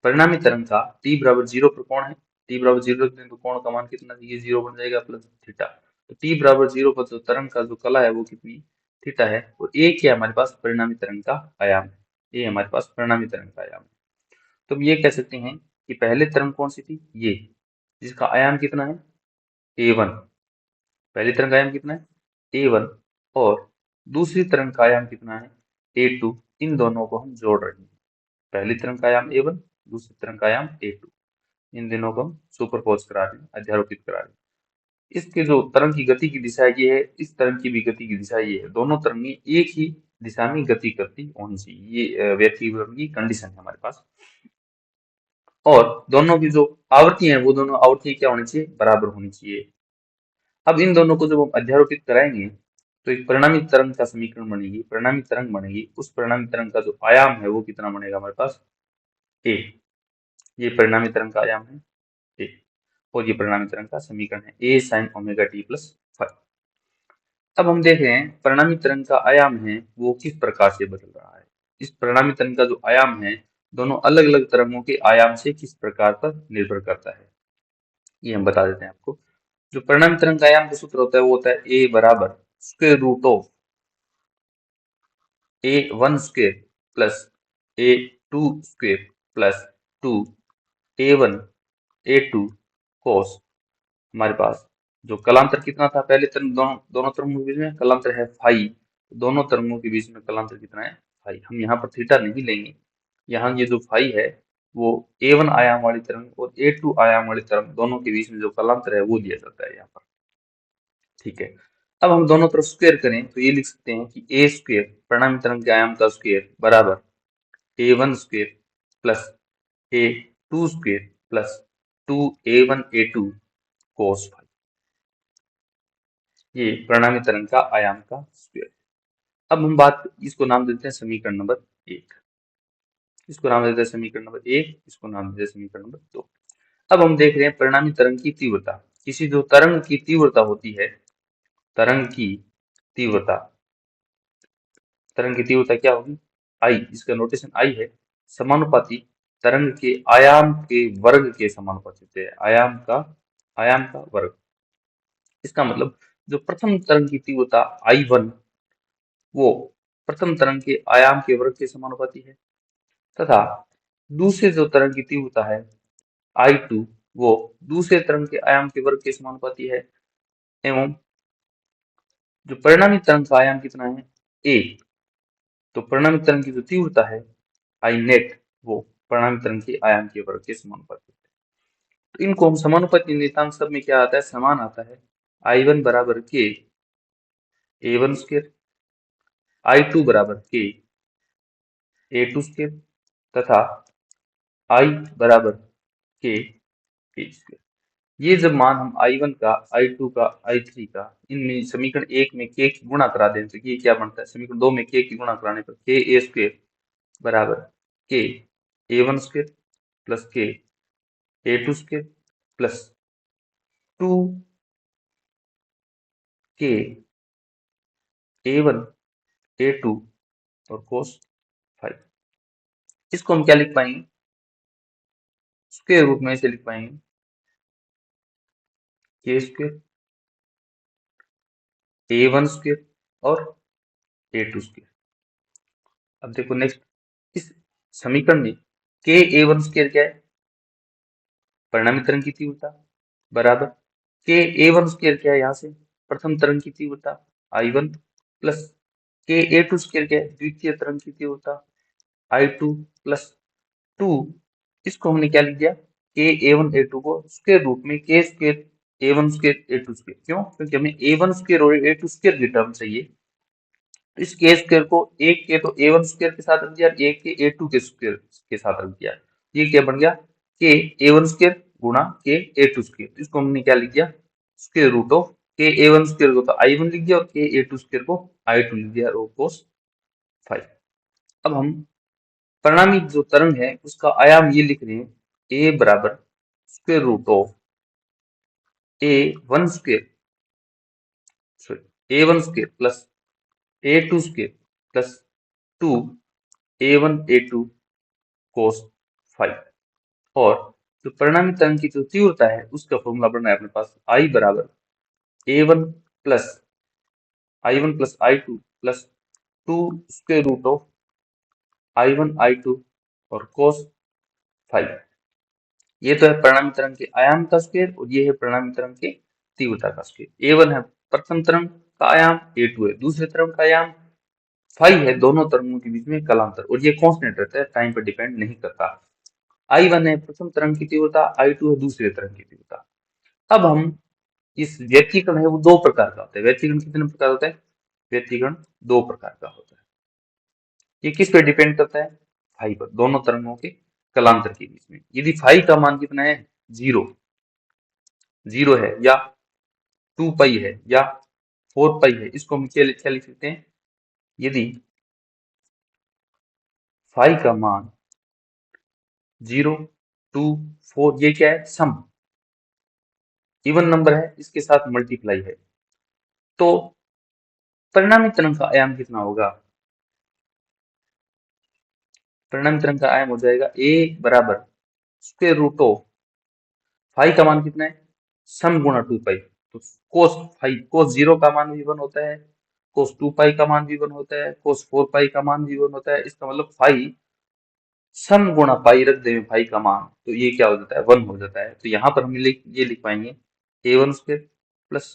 Speaker 1: परिणामी तरंग का t बराबर 0 पर कोण है, t बराबर 0 रखते हैं तो कोण का मान कितना? ये 0 बन जाएगा प्लस थीटा। तो t बराबर 0 पर जो तरंग का जो कला है वो कितनी? थीटा है। और a क्या हमारे पास? परिणामी तरंग का आयाम है। ये हमारे पास परिणामी तरंग का आयाम है। तो हम ये कह सकते हैं कि पहले तरंग कौन सी थी? ये, जिसका आयाम कितना है? A1, पहली तरंग का आयाम कितना है A1 और दूसरी तरंग का आयाम कितना है A2, इन दोनों को हम जोड़ रहे हैं। पहली तरंग का आयाम A1, दूसरी तरंग का आयाम A2, इन दोनों को हम सुपरपोज करा रहे हैं, अध्यारोपित करा रहे हैं। इसके जो तरंग की गति की दिशा ये है, इस तरंग की भी गति की दिशा ये है, दोनों तरंगें एक ही दिशा में गति करती होनी चाहिए, ये व्यक्तिगत की कंडीशन है हमारे पास। और दोनों की जो आवृत्ति है वो दोनों आवृत्ति क्या होनी चाहिए, बराबर होनी चाहिए। अब इन दोनों को जब हम अध्यारोपित कराएंगे तो एक परिणामी तरंग का समीकरण बनेगी, परिणामी तरंग बनेगी। उस परिणामी तरंग का जो आयाम है वो कितना बनेगा हमारे पास A, ये परिणामी तरंग का आयाम है A, और ये परिणामी तरंग का समीकरण है A sin omega t plus five. अब हम देख रहे हैं परिणामी तरंग का आयाम है वो किस प्रकार से बदल रहा है। इस परिणामी तरंग का जो आयाम है दोनों अलग अलग तरंगों के आयाम से किस प्रकार पर निर्भर करता है, ये हम बता देते हैं आपको। जो परिणामी तरंग का आयाम का सूत्र होता है वो होता है A बराबर square root of A1 square plus A2 square plus 2 A1 A2 cos। हमारे पास जो कलांतर कितना था, पहले तरंग दोनों तरंगों के बीच में कलांतर है फाई, दोनों तरंगों के बीच में कलांतर कितना है फाई। हम यहाँ पर थीटा नहीं लेंगे, यहाँ ये जो फाई है वो A1 आयाम वाली तरंग और A2 आयाम वाली तरंग दोनों के बीच में जो कलांतर है वो दिया जाता है यहाँ पर, ठीक है। अब हम दोनों तरफ स्क्वायर करें तो ये लिख सकते हैं कि A स्क्वायर परिणामी तरंग के आयाम का स्क्वायर बराबर A1 square plus A2 square plus 2A1 A2 cos phi, ये परिणामी तरंग का आयाम का स्क्वायर। अब हम बात इसको नाम देते हैं समीकरण नंबर 1, इसको नाम देते हैं समीकरण नंबर 1, इसको नाम देते हैं समीकरण नंबर 2। अब हम देख रहे हैं परिणामी तरंग की तीव्रता। किसी जो तरंग की तीव्रता होती है, तरंग की तीव्रता, तरंग की तीव्रता क्या होगी आई, इसका नोटेशन आई है, समानुपाती तरंग के आयाम के वर्ग के समानुपाती होते हैं, आयाम का वर्ग। इसका मतलब जो प्रथम तरंग की तीव्रता I1 वो प्रथम तरंग के आयाम के वर्ग के समानुपाती है, तथा दूसरे जो तरंग की तीव्रता है I2 वो दूसरे तरंग के आयाम के वर्ग के समानुपाती है। एवं जो परिणामी तरंग का आयाम कितना है A, तो परिणामी तरंग की जो तीव्रता है I नेट वो परिणामी तरंग के आयाम के वर्ग के समानुपाती है। तो इनको हम समानुपाती नियतांक सब में क्या आता है, समान आता है। I1 बराबर K A1 स्क्वायर, I2 बराबर K A2 स्क्वायर तथा I बराबर K A स्क्वायर। ये जब मान हम I1 का, I2 का, I3 का इनमें समीकरण 1 में K की गुणा करा दें तो ये क्या बनता है, समीकरण 2 में K की गुणा कराने पर K A स्क्वायर बराबर K A1 square plus K A2 square plus 2 K A1 A2 और cos फाइव। इसको हम क्या लिख पाएंगे, स्क्वायर रूट में इसे लिख पाएंगे K स्क्वायर A1 स्क्वायर और A2 स्क्वायर। अब देखो नेक्स्ट, इस समीकरण में K A1 स्क्वायर क्या है, परिणामी तरंग की तीव्रता बराबर K A1 स्क्वायर क्या है, यहाँ से प्रथम तरंग की तीव्रता I1 plus K A2 square क्या है, द्वितीय तरंग की तीव्रता I2 प्लस 2, इसको हमने क्या लिख दिया K A1 A2 को स्क्वायर रूट में K square A1 square A2 square. क्यों, क्योंकि हमें A1 स्क्वायर और A2 स्क्वायर की टर्म चाहिए। तो इस के स्क्वायर को एक के तो A1 स्क्वायर के साथ रख दिया, एक के A2 के स्क्वायर के साथ रख दिया, ये क्या बन गया के A1 स्क्वायर गुणा के A2 स्क्वायर। इसको हमने क्या लिख दिया स्क्वायर रूट ऑफ के A1 स्क्वायर को तो I1 लिख दिया और के A2 स्क्वायर को I2 लिख दिया और cos फाइव। अब हम परिणामी जो तरंग है उसका आयाम ये लिख रहे हैं A बराबर square root of A1 square sorry A1 square plus A2 square plus 2 A1 A2 cos five. और जो परिणामी तरंग की जो तीव्रता है उसका फॉर्मूला बनना है अपने पास I बराबर A1 plus I1 plus I2 plus 2 square root of I1 I2 और cos फाइव। ये तो है परिणामी तरंग के आयाम का स्क्वायर और ये है परिणामी तरंग के तीव्रता का स्केल। A1 है प्रथम तरंग का आयाम, A2 है दूसरे तरंग का आयाम, फाई है दोनों तरंगों के बीच में कलांतर, और ये कांस्टेंट रहता है, टाइम पर डिपेंड नहीं करता। I1 है प्रथम तरंग की तीव्रता, I2 है दूसरे तरंग की तीव्रता। अब हम इस व्यतिकरण है वो दो प्रकार का होता है। व्यतिकरण कितने प्रकार होता है? व्यतिकरण दो प्रकार का होता है। ये किस पे डिपेंड करता है? फाई पर, दोनों तरंगों के कलांतर के बीच में। यदि फाई का मान कितना है? जीरो, जीरो है, या 2 पाई है, या 4 पाई है, इसको हम क्या लिख सकते हैं? यदि फाई का मान 0, 2, 4, ये क्या है? सम, इवन नंबर है, इसके साथ मल्टीप्लाई है, तो परिणामी तरंग का आयाम कितना होगा? परिणामी तरंग का आयाम हो जाएगा a बराबर स्क्वायर रूट ऑफ, फाई का मान कितना है? सम गुणा 2 पाई, तो कोस फाई, कोस 0 का मान भी 1 होता है, कोस 2 पाई का मान भी 1 होता है, कोस 4 पाई का मान भी 1 होता है। इसका मतलब फाई सम गुणा पाई रख दे फाई का मान, तो ये क्या हो जाता है? 1 हो जाता है। तो यहाँ पर हम ये लिख पाएंगे A1 square plus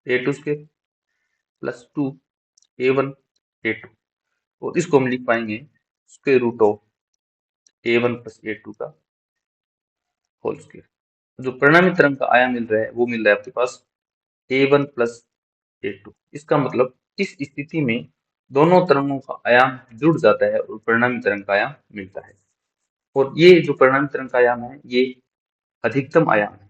Speaker 1: A2 square plus 2 A1 A2, और इसको हम लिख पाएंगे square root of A1 plus A2 का होल स्क्वायर। जो परिणामी तरंग का आयाम मिल रहा है वो मिल रहा है आपके पास A1 प्लस A2। इसका मतलब इस स्थिति में दोनों तरंगों का आयाम जुड़ जाता है और परिणामी तरंग का आयाम मिलता है। और ये जो परिणामी तरंग का आयाम है ये अधिकतम आयाम है।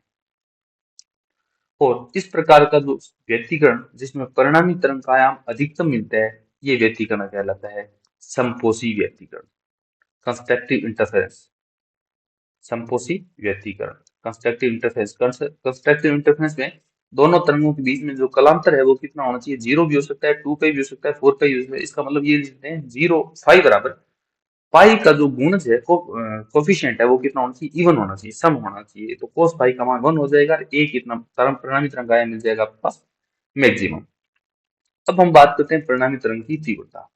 Speaker 1: और इस प्रकार का जो व्यतिकरण जिसमें परिणामी तरंग का आयाम अधिकतम मिलता है, ये व्यतिकरण कहलाता है समपोषी व्यतिकरण, कंस्ट्रक्टिव इंटरफेरेंस। समपोषी व्यतिकरण, कंस्ट्रक्टिव इंटरफेरेंस में दोनों तरंगों के बीच में जो कलांतर है वो कितना होना चाहिए? 0 भी हो सकता है, 2 पाई भी हो सकता है, 4 पाई भी हो सकता है। इसका मतलब ये लिखते हैं 0 फाई बराबर पाई का जो गुणज है, कोफिशिएंट है, वो कितना होना चाहिए? इवन होना चाहिए, सम होना चाहिए। तो कोस पाई का मान 1 हो जाएगा, एक कितना परिणामी तरंग का आयाम मिल जाएगा आपके पास मैक्सिमम। अब हम बात करते हैं परिणामी तरंग की तीव्रता।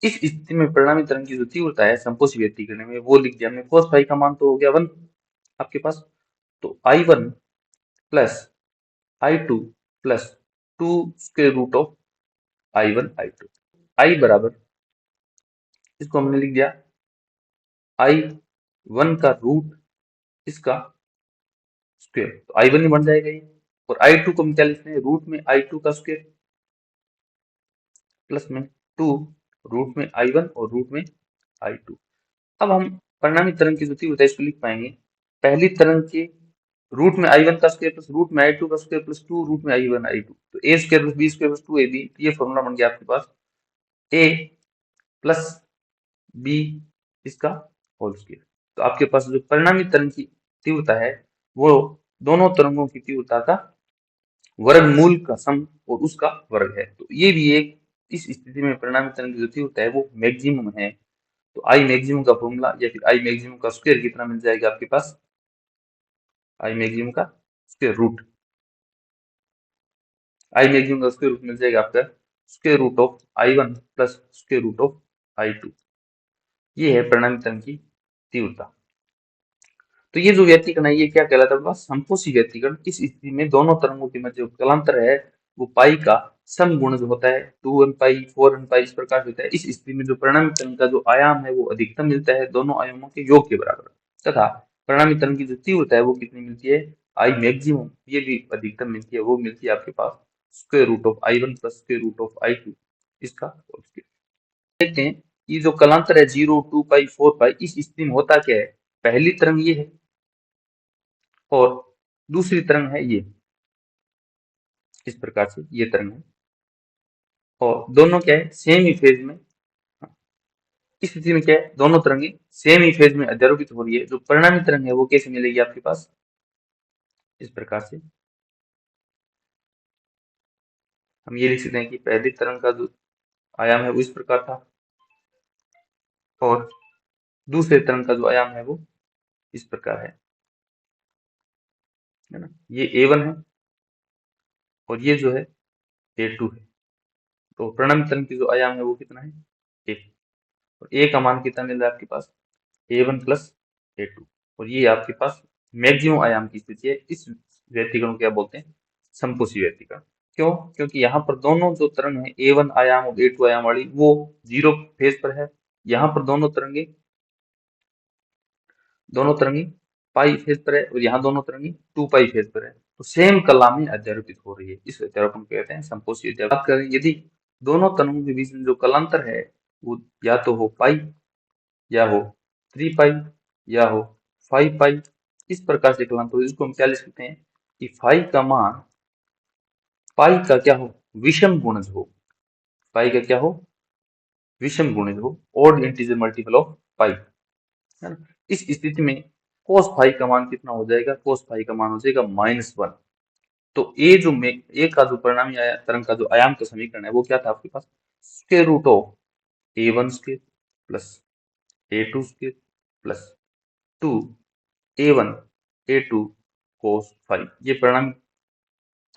Speaker 1: इस स्थिति में परिणामी तरंग की जो तीव्रता है समपोषी व्यतिकरण में, वो लिख दिया हमने, कोस पाई का मान तो हो गया 1 आपके पास, तो I1 plus I2 plus 2 square root of I1 I2। I बराबर, इसको हमने लिख दिया I1 का रूट इसका स्क्वायर, तो I1 ही बन जाएगा ये। और I2 को हम क्या लिखते हैं? रूट में I2 का स्क्वायर प्लस में 2 रूट में I1 और रूट में I2। अब हम परिणामी तरंग की जो तीव्रता है इसको लिख पाएंगे, पहली तरंग के रूट में I1 का स्क्वायर प्लस रूट में I2 का स्क्वायर प्लस 2 रूट में I1 I2, तो A square plus B square plus 2AB, ये फॉर्मूला बन गया आपके पास A प्लस B इसका होल स्क्वायर। तो आपके पास जो परिणामी तरंग की तीव्रता है वो दोनों तरंगों की तीव्रता का वर्गमूल का सम और उसका वर्ग है। तो ये भी एक, इस स्थिति में परिणामी तरंग की जो तीव्रता है वो मैक्सिमम है। तो आई मैक्सिमम का फॉर्मूला या फिर आई मैक्सिमम का स्क्वायर कितना मिल जाएगा आपके पास? आई मैक्सिमम का स्क्वायर रूट, आई मैक्सिमम का स्क्वायर रूट मिल जाएगा आपका square root of I1 plus square root of I2। ये है परिणामी तरंग की तीव्रता। तो ये जो व्यतिकरण है ये क्या कहलाता है? समपोषी व्यतिकरण। इस स्थिति में दोनों तरंगों के मध्य जो कलांतर है वो पाई का सम गुणज होता है, 2n पाई 4n पाई इस प्रकार से होता है। इस स्थिति में जो परिणामी तरंग का जो आयाम है वो अधिकतम मिलता है दोनों आयामों के योग के बराबर, तथा परिणामी तरंग की जो तीव्रता है वो कितनी मिलती है? आई मैक्सिमम, ये भी अधिकतम मिलती है, वो मिलती है आपके पास square root of I1 plus square root of I2 इसका होल स्क्वायर। देखते हैं ये जो कलांतर है 0, 2 पाई 4 पाई, इस स्थिति में होता क्या है? पहली तरंग ये है और दूसरी तरंग है ये, इस प्रकार से ये तरंग है, और दोनों क्या है? सेम ही फेज में। इस स्थिति में क्या है? दोनों तरंगे सेम ही फेज में अध्यारोपित हो रही है। जो परिणामी तरंग है वो कैसे मिलेगी आपके पास? इस प्रकार से हम ये लिख सकते हैं कि पहली तरंग का जो आयाम है वो इस प्रकार था, और दूसरे तरंग का जो आयाम है वो इस प्रकार है ना? ये A1 है और ये जो है A2 है। तो परिणामी तरंग की जो आयाम है वो कितना है? A, और A का मान कितना मिल रहा है आपके पास? A1 प्लस A2, और ये आपके पास मैक्सिमम आयाम की स्थिति है। इस व्यतिकरण को क्या बोलते हैं? संपोषी व्यतिकरण। क्यों? क्योंकि यहाँ पर दोनों जो तरंग है A1 आयाम और A2 आयाम वाली वो 0 फेज पर है। यहाँ पर दोनों तरंगे पाई फेज पर है और यहाँ दोनों तरंगे 2 पाई फेज पर है, तो सेम कला में अध्यारोपित हो रही है। इस अध्यारोपण को कहते हैं संपोषी अध्यारोपण। बात करें यदि दोनों तरंगों के बीच में जो कलांतर है वो या तो हो पाई या हो 3 पाई या हो 5 पाई, इस प्रकार से कलांतर हो, इसको हम क्या लिख सकते हैं कि फाई का मान पाई का क्या हो? विषम गुणज हो। पाई का क्या हो? विषम गुणज हो, ओड इंटीजर मल्टीपल ऑफ पाई, है ना। इस स्थिति में कोस फाई का मान कितना हो जाएगा? कोस फाई का मान हो जाएगा -1। तो ए का जो परिणामी तरंग का जो आयाम का समीकरण है वो क्या था आपके पास? Square root of A1 square plus A2 square plus 2 A1 A2 cos phi, ये परिणामी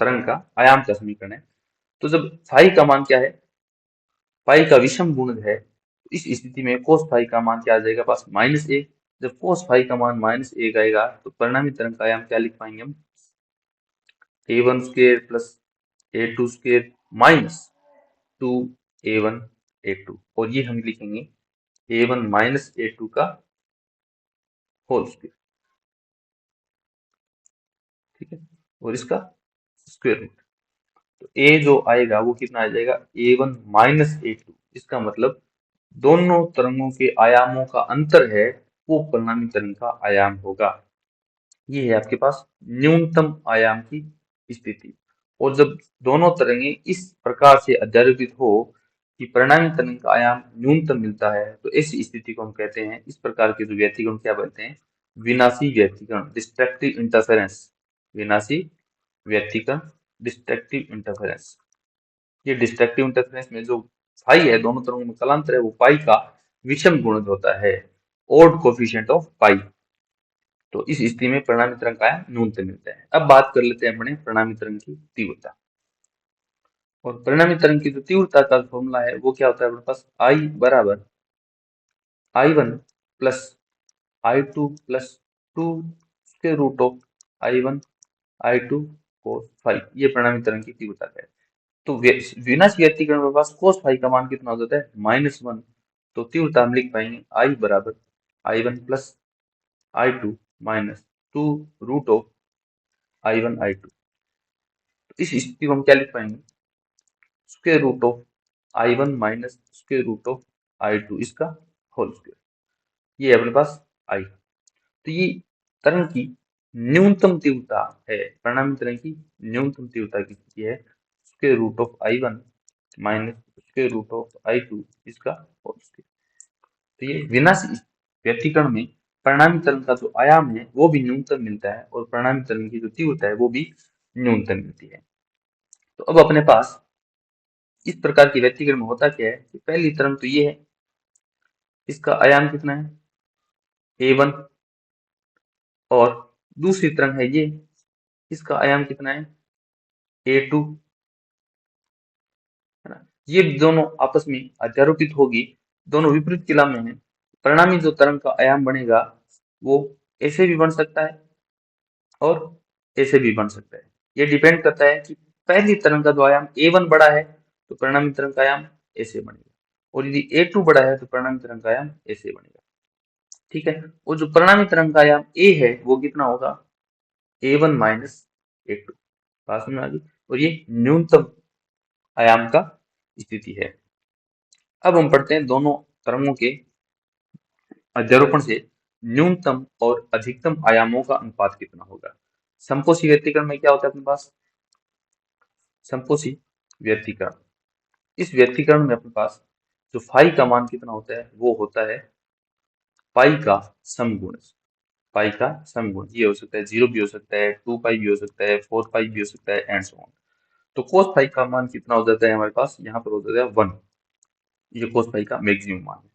Speaker 1: तरंग का आयाम का समीकरण है। तो जब फाई का मान क्या है? पाई का विषम गुणज है, तो इस स्थिति में कोस फाई का मान क्या आ जाएगा पास? -1। जब कोस फाई का मान -1 आएगा तो परिणामी तरंग का आयाम क्या लिख पाएंगे हम? A1 square plus A2 square minus 2A1 A2, और ये हम लिखेंगे A1 माइनस A2 का होल स्क्वायर, ठीक है, और इसका स्क्वायर रूट। तो A जो आएगा वो कितना आ जाएगा? A1 minus A2। इसका मतलब दोनों तरंगों के आयामों का अंतर है वो परिणामी तरंग का आयाम होगा। ये है आपके पास न्यूनतम आयाम की स्थिति। और जब दोनों तरंगे इस प्रकार से अध्यारोपित हो कि परिणामी तरंग का आयाम न्यूनतम मिलता है, तो ऐसी स्थिति को हम कहते हैं, इस प्रकार के जो व्यतिकरण क्या बोलते हैं? विनाशी व्यतिकरण, डिस्ट्रक्टिव इंटरफेरेंस। विनाशी व्यतिकरण, डिस्ट्रक्टिव इंटरफेरेंस। ये डिस्ट्रक्टिव इंटरफेरेंस में जो फाई है, दोनों तरंगों में कलांतर है, वो पाई का विषम गुणज होता है, ओड कोफिशिएंट ऑफ पाई। तो इस स्थिति में परिणामी तरंग का आयाम न्यूनतम मिलता है। अब बात कर लेते हैं अपने परिणामी तरंग की तीव्रता। और परिणामी तरंग की जो तीव्रता का फॉर्मूला है वो क्या होता है अपने पास? I बराबर I1 plus I2 plus 2 square root of I1 I2 cos phi, ये परिणामी तरंग की तीव्रता है। तो विनाश व्यतिकरण में पास cos फाई का मान कितना हो जाता है? -1। तो तीव्रता हम लिख पाएंगे I बराबर I1 plus I2 minus 2 root of I1 I2। तो इस स्थिति को हम क्या लिख पाएंगे? Square root of I1 minus square root of I2 इसका होल स्क्वायर। ये है अपने पास I। तो ये तरंग की न्यूनतम तीव्रता है, परिणामी तरंग की न्यूनतम तीव्रता की स्थिति है square root of I1 minus square root of I2 इसका होल स्क्वायर। तो ये विनाशी व्यतिकरण में परिणामी तरंग का जो आयाम है वो भी न्यूनतम मिलता है और परिणामी तरंग की जो तीव्रता है वो भी न्यूनतम मिलती है। तो अब अपने पास इस प्रकार की व्यतिकरण में होता क्या है कि पहली तरंग तो ये है, इसका आयाम कितना है? A1। और दूसरी तरंग है ये, इसका आयाम कितना है? A2, है ना। ये दोनों आपस में अध्यारोपित होगी, दोनों विपरीत किला में है। परिणामी जो तरंग का आयाम बनेगा वो ऐसे भी बन सकता है और ऐसे भी बन सकता है। ये डिपेंड करता है कि पहली तरंग का जो आयाम A1 बड़ा है तो परिणामी तरंग का आयाम ऐसे बनेगा, और यदि A2 बड़ा है तो परिणामी तरंग का आयाम ऐसे बनेगा, ठीक है। और जो परिणामी तरंग का आयाम A है वो कितना होगा? A1 minus A2। बात समझ में आ गई? और ये न्यूनतम आयाम का स्थिति है। अब हम पढ़ते हैं दोनों तरंगों के अध्यारोपण से न्यूनतम और अधिकतम आयामों का अनुपात कितना होगा। संपोषी व्यतिकरण में क्या होता है अपने पास? संपोषी व्यतिकरण, इस व्यतिकरण में अपने पास जो फाई का मान कितना होता है वो होता है पाई का समगुण। पाई का समगुण ये हो सकता है 0 भी हो सकता है, 2 पाई भी हो सकता है, 4 पाई भी हो सकता है, एंड सो ऑन। तो कोस पाई का मान कितना हो जाता है हमारे पास? यहाँ पर हो जाता है 1। ये कोस पाई का मैक्सिमम मान है।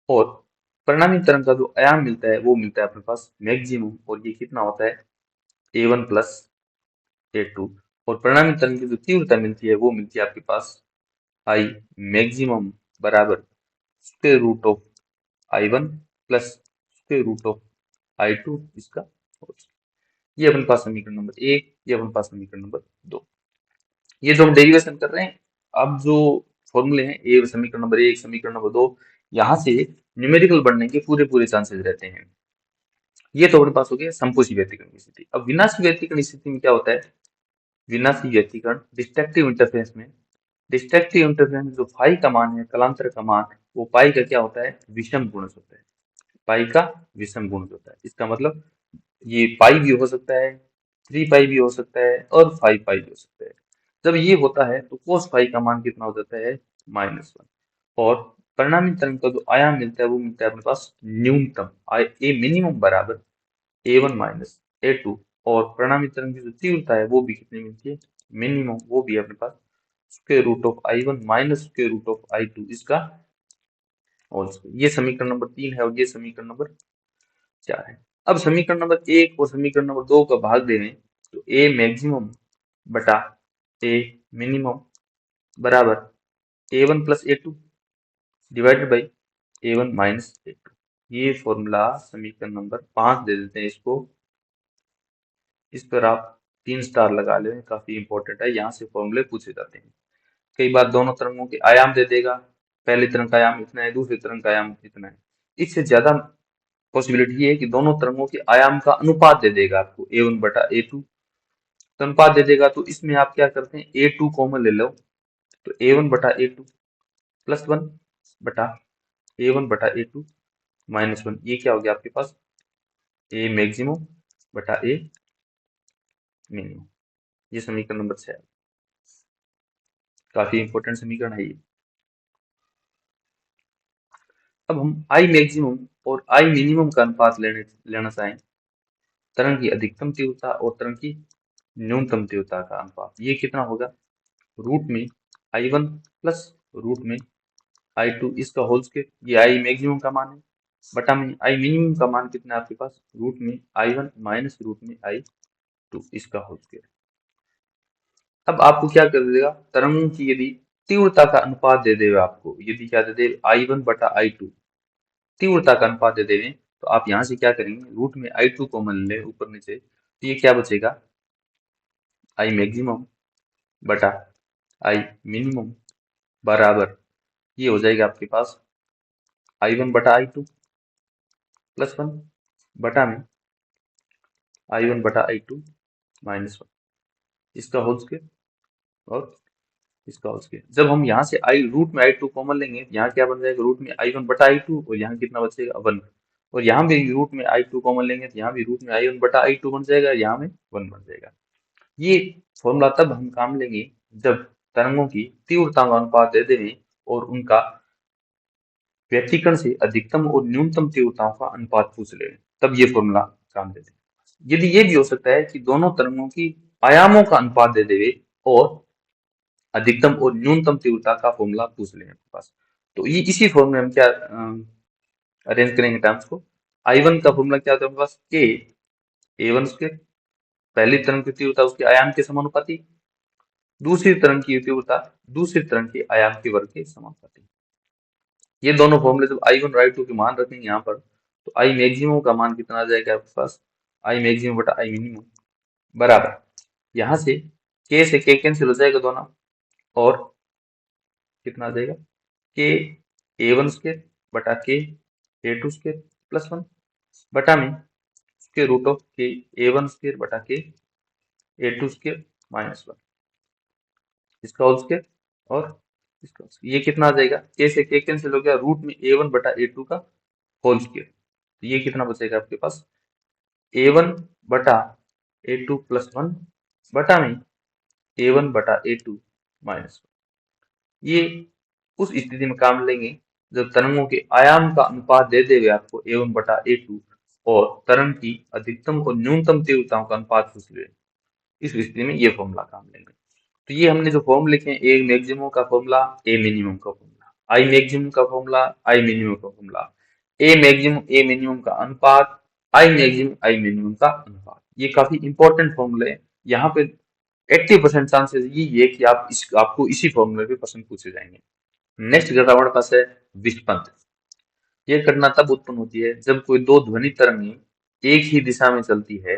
Speaker 1: और परिणामी तरंग का जो आयाम मिलता है वो मिलता है अपने पास मैक्सिमम, और ये कितना होता है? A1 plus A2। और परिणामी तरंग की जो तीव्रता मिलती है वो मिलती है आपके पास I मैक्सिमम बराबर square root of I1 plus square root of I2 इसका होल स्क्वायर। ये अपने पास समीकरण नंबर 1, ये अपने पास समीकरण नंबर 2। ये जो हम डेरिवेशन कर रहे हैं, अब जो फॉर्मूले हैं ए समीकरण नंबर 1, समीकरण नंबर 2, यहाँ से न्यूमेरिकल बनने के पूरे पूरे चांसेस रहते हैं। ये तो अपने पास हो गया समपोषी व्यतिकरण की स्थिति। अब विनाशी व्यतिकरण स्थिति में क्या होता है? विनाशी व्यतिकरण डिस्ट्रक्टिव इंटरफेरेंस में, डिस्ट्रक्टिव इंटरफेरेंस जो फाई का मान है, कलांतर का मान, वो पाई का क्या होता है? विषम गुणज होता है। पाई का विषम गुणज होता है। इसका मतलब ये पाई भी हो सकता है, 3 पाई भी हो सकता है और 5 पाई भी हो सकता है। जब ये होता है तो कोस फाई का मान कितना हो जाता है? -1। और परिणामी तरंग का जो आयाम मिलता है वो मिलता है अपने पास न्यूनतम, ए मिनिमम बराबर a1 माइनस a2। और परिणामी तरंग की जो तीव्रता है वो भी कितनी मिलती है? मिनिमम, वो भी अपने पास square root of i1 minus square root of i2 इसका होल स्क्वायर। ये समीकरण नंबर 3 है और ये समीकरण नंबर 4 है। अब समीकरण नंबर 1 और समीकरण नंबर 2 का भाग देने तो a मैक्सिमम बटा a मिनिमम बराबर a1 plus a2 divided by a1 minus a2। ये फॉर्मूला समीकरण नंबर 5 दे देते हैं इसको। इस पर आप 3 स्टार लगा लें, काफी इंपॉर्टेंट है, यहाँ से फॉर्मूले पूछे जाते हैं। कई बार दोनों तरंगों के आयाम दे देगा, पहले तरंग का आयाम इतना है, दूसरे तरंग का आयाम इतना है। इससे ज्यादा पॉसिबिलिटी ये है कि दोनों तरंगों के आयाम का अनुपात दे देगा आपको a1 बटा a2। तो अनुपात दे देगा तो इसमें आप क्या करते हैं? a2 कॉमन ले लो तो a1 बटा a2 प्लस 1 बटा a1 बटा a2 माइनस 1। ये क्या हो गया आपके पास? a मैक्सिमम बटा a मिनिमम। ये समीकरण नंबर 6 है। काफी इंपॉर्टेंट समीकरण है ये। अब हम आई मैक्सिमम और आई मिनिमम का अनुपात लेना चाहें, तरंग की अधिकतम तीव्रता और तरंग की न्यूनतम तीव्रता का अनुपात, ये कितना होगा? रूट में i1 प्लस रूट में i2 इसका होल स्क्वायर। ये आई मैक्सिमम का मान है बटा में आई मिनिमम का मान कितना है आपके पास? रूट में i1 माइनस रूट में i2 इसका होल स्क्वायर। अब आपको क्या कर देगा? तरंगों की यदि तीव्रता का अनुपात दे देगा आपको, यदि क्या दे दे? i1 बटा i2 तीव्रता का अनुपात दे देंगे तो आप यहाँ से क्या करेंगे? रूट में i2 कॉमन ले ऊपर नीचे, तो ये क्या बचेगा? आई मैक्सिमम बटा आई मिनिमम बराबर, ये हो जाएगा आपके पास i1 बटा i2 प्लस 1 बटा में i1 बटा i2 माइनस 1 इसका होल स्क्वायर और इसका होल स्क्वायर। जब हम यहाँ से आई रूट में i2 कॉमन लेंगे तो यहाँ क्या बन जाएगा? रूट में i1 बटा i2 और यहाँ कितना बचेगा? 1। और यहाँ भी रूट में i2 कॉमन लेंगे तो यहाँ भी रूट में i1 बटा i2 बन जाएगा, यहाँ में 1 बन जाएगा। ये फॉर्मूला तब हम काम लेंगे जब तरंगों की तीव्रता का अनुपात दे देंगे और उनका व्यतिकरण से अधिकतम और न्यूनतम तीव्रताओं का अनुपात पूछ ले, तब ये फॉर्मूला काम दे दे। यदि ये भी हो सकता है कि दोनों तरंगों की आयामों का अनुपात दे देवे और अधिकतम और न्यूनतम तीव्रता का फॉर्मूला पूछ ले आपके पास, तो ये इसी फॉर्मूले में क्या अरेंज करेंगे टर्म्स को। I1 का फॉर्मूला क्या होता है आपके पास? k a1 स्क्वायर, पहली तरंग की तीव्रता उसके आयाम के समानुपाती, दूसरी तरंग की तीव्रता दूसरी तरंग के आयाम के वर्ग के समानुपाती। ये दोनों फॉर्मूले जब i1 और i2 के मान रखेंगे यहाँ पर, तो आई मैक्सिमम का मान कितना आ जाएगा आपके पास? आई मैक्सिमम बटा आई मिनिमम बराबर, यहाँ से k से k कैंसिल हो जाएगा दोनों, और कितना आ जाएगा? k a1 स्क्वायर बटा k a2 स्क्वायर प्लस 1 बटा में square root of k a1 square बटा k a2 स्क्वायर माइनस 1 इसका होल स्क्वायर और इसका होल स्क्वायर। ये कितना आ जाएगा? k से k कैंसिल हो गया, रूट में a1 बटा a2 का होल स्क्वायर। तो ये कितना बचेगा आपके पास? a1 बटा a2 प्लस 1 बटा में a1 बटा a2 माइनस 1। ये उस स्थिति में काम लेंगे जब तरंगों के आयाम का अनुपात दे देवे आपको a1 बटा a2 और तरंग की अधिकतम और न्यूनतम तीव्रताओं का अनुपात पूछ ले। इस स्थिति में ये फॉर्मूला काम लेंगे। तो ये हमने जो फॉर्म लिखे हैं, ए मैक्सिमम का फॉर्मूला, ए मिनिमम का फॉर्मूला, आई मैक्सिमम का फॉर्मूला, आई मिनिमम का formula, A maximum a minimum का अनुपात, आई मैक्सिमम आई मिनिमम का अनुपात। ये काफी इंपॉर्टेंट फॉर्मूले है। यहाँ पे 80% चांसेस ये है कि आपको इसी फॉर्मूले पे प्रश्न पूछे जाएंगे। नेक्स्ट घटना हमारे पास है विस्पंद। ये घटना तब उत्पन्न होती है जब कोई दो ध्वनि तरंगें एक ही दिशा में चलती है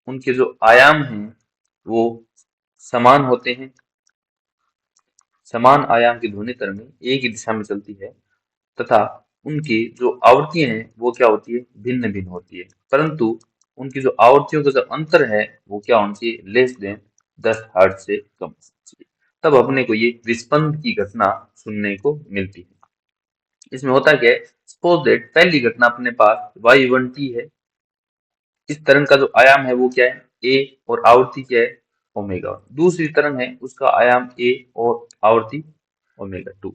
Speaker 1: उनके जो आयाम हैं वो समान होते हैं। समान आयाम की ध्वनि तरंगें एक ही दिशा में चलती है तथा उनकी जो आवृत्तियां हैं वो क्या होती है, भिन्न भिन्न होती है, परंतु उनकी जो आवृत्तियों का जो अंतर है वो क्या होना चाहिए, लेस देन 10 हर्ट्ज से कम होना चाहिए। तब अपने को ये विस्पंद की घटना सुनने को मिलती है। इसमें होता क्या है, सपोज दैट पहली घटना अपने पास y1t है। इस तरंग का जो आयाम है वो क्या है, a, और आवृत्ति क्या है, ओमेगा। दूसरी तरंग है उसका आयाम a और आवृत्ति ओमेगा 2।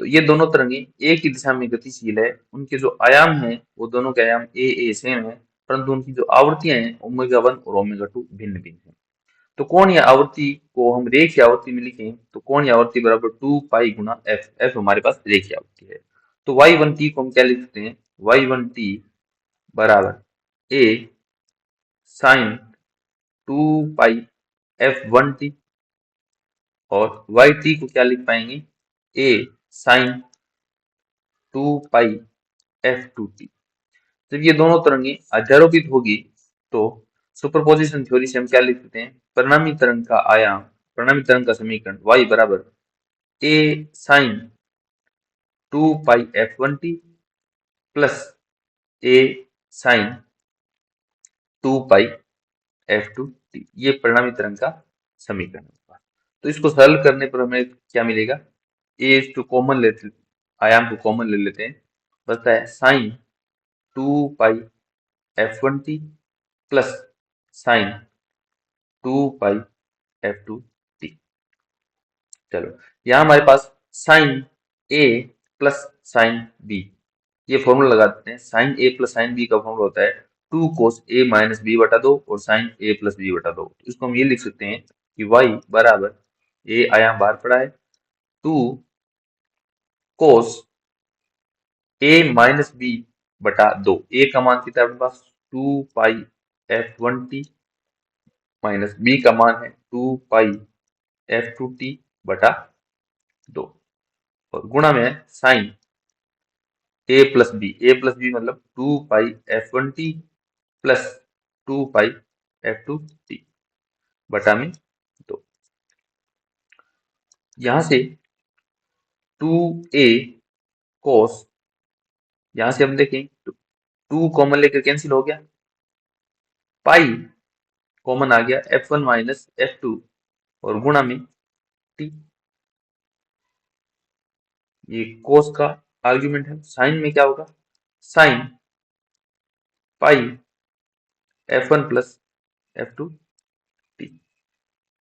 Speaker 1: तो ये दोनों तरंगे एक ही दिशा में गतिशील है। उनके जो आयाम है वो दोनों के आयाम a सेम है, परंतु उनकी जो आवृत्तियां हैं ओमेगा 1 और ओमेगा 2 भिन्न भिन्न है। तो कोण या आवृत्ति को हम रेखीय आवृत्ति में लिखें तो कोण या आवृत्ति बराबर 2 पाई गुना f हमारे पास रेखीय आवृत्ति है। तो y1t को हम क्या लिख सकते हैं, y1t बराबर a साइन 2 पाई f1t, और yt को क्या लिख पाएंगे, a साइन 2 पाई f2t। जब ये दोनों तरंगें अध्यारोपित होगी तो सुपरपोजिशन थ्योरी से हम क्या लिख सकते हैं, परिणामी तरंग का आयाम, परिणामी तरंग का समीकरण y बराबर a sine 2 pi f1t plus a sine 2 pi f2t। ये परिणामी तरंग का समीकरण है। तो इसको सरल करने पर हमें क्या मिलेगा, a टू कॉमन लेते, आयाम को कॉमन ले लेते हैं, बचता है sine 2 pi f1t plus sine 2 pi f2t। चलो यहाँ हमारे पास sine a plus sine b, ये फॉर्मूला लगा देते हैं। Sine a plus sine b का फॉर्मूला होता है 2 कोस a माइनस b बटा 2 और साइन a प्लस b बटा 2। इसको हम ये लिख सकते हैं कि y बराबर a आयाम बाहर पड़ा है 2 कोस a माइनस b बटा 2। a का मान कितना है अपने पास 2 पाई f1t माइनस b का मान है 2 पाई f2t बटा 2, और गुणा में है साइन a प्लस b मतलब 2 pi f1t plus 2 pi f2t बटा में 2। यहां से 2a cos, यहां से हम देखें तो 2 कॉमन लेकर कैंसिल हो गया, पाई कॉमन आ गया f1 माइनस f2 और गुणा में t। ये cos का आर्ग्यूमेंट है। साइन में क्या होगा, sine pi f1 plus f2t।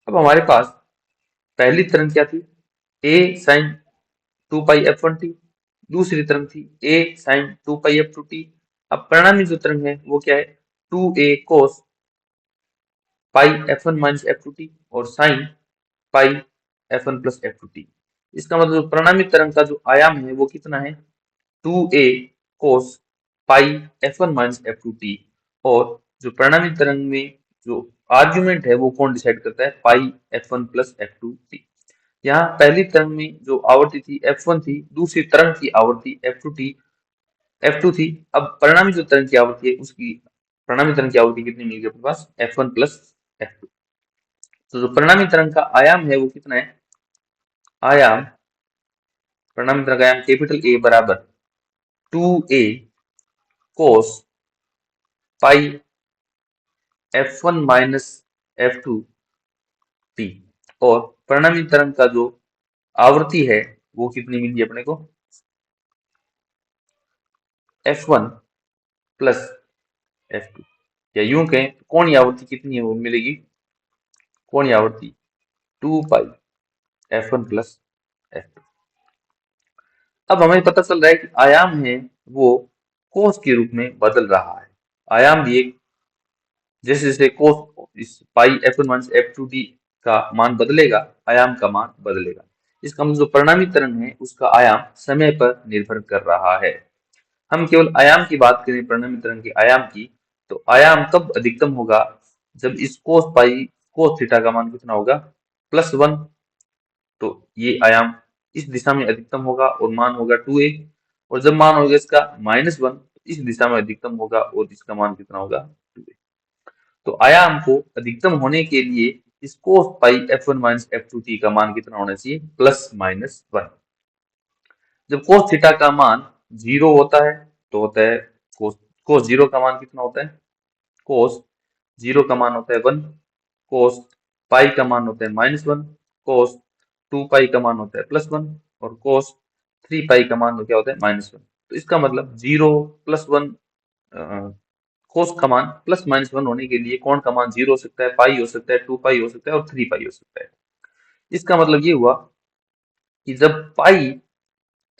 Speaker 1: अब हमारे पास पहली तरंग क्या थी, a साइन 2 पाई f1t, दूसरी तरंग थी a साइन 2 पाई f2t। अब परिणामी जो तरंग है वो क्या है, 2a cos पाई f1 माइनस f2t और sine pi f1 plus f2t। इसका मतलब परिणामी तरंग का जो आयाम है वो कितना है, 2a cos पाई f1 माइनस f2t, और जो परिणामी तरंग में जो आर्ग्यूमेंट है वो कौन डिसाइड करता है, पाई f1 प्लस f2t। यहाँ पहली तरंग में जो आवृत्ति थी f1 थी, दूसरी तरंग की आवृत्ति f2 थी। अब परिणामी जो तरंग की आवृत्ति है उसकी, परिणामी तरंग की आवृत्ति कितनी मिल गई अपने पास, f1 प्लस f2। तो जो परिणामी तरंग का आयाम है वो कितना है, आयाम, परिणामी तरंग का आयाम कैपिटल A बराबर 2a cos पाई f1 माइनस f2t, और परिणामी तरंग का जो आवृत्ति है वो कितनी मिली अपने को, f1 प्लस f2, या यूं कहें तो कोणीय आवृत्ति कितनी है वो मिलेगी, कोणीय आवृत्ति 2 पाई f1 प्लस f2। अब हमें पता चल रहा है कि आयाम है वो कोस के रूप में बदल रहा है। आयाम भी एक, जैसे जैसे कोस इस पाई f1 माइनस f2t का मान बदलेगा आयाम का मान बदलेगा। इसका मतलब जो परिणामी तरंग है उसका आयाम समय पर निर्भर कर रहा है। हम केवल आयाम की बात करें, परिणामी तरंग के आयाम की, तो आयाम तब अधिकतम होगा जब इस कोस थीटा का मान कितना होगा, +1। तो ये आयाम इस दिशा में अधिकतम होगा और मान होगा 2a, और जब मान होगा इसका -1 तो इस दिशा में अधिकतम होगा और इसका मान कितना होगा 2a। तो आयाम को अधिकतम होने के लिए इस कोस पाई f1 माइनस f2t का मान कितना होना चाहिए, प्लस माइनस 1। जब कोस थीटा का मान 0 होता है तो होता है कोस कोस 0 का मान कितना होता है, कोस 0 का मान होता है 1, कोस पाई का मान होता है -1, कोस 2 पाई का मान होता है +1 और कोस 3 पाई का मान क्या होता है -1। तो इसका मतलब 0 +1 कोस का मान +-1 होने के लिए कौन का मान 0 हो सकता है, पाई हो सकता है, 2 पाई हो सकता है और 3 पाई हो सकता है। इसका मतलब ये हुआ कि जब पाई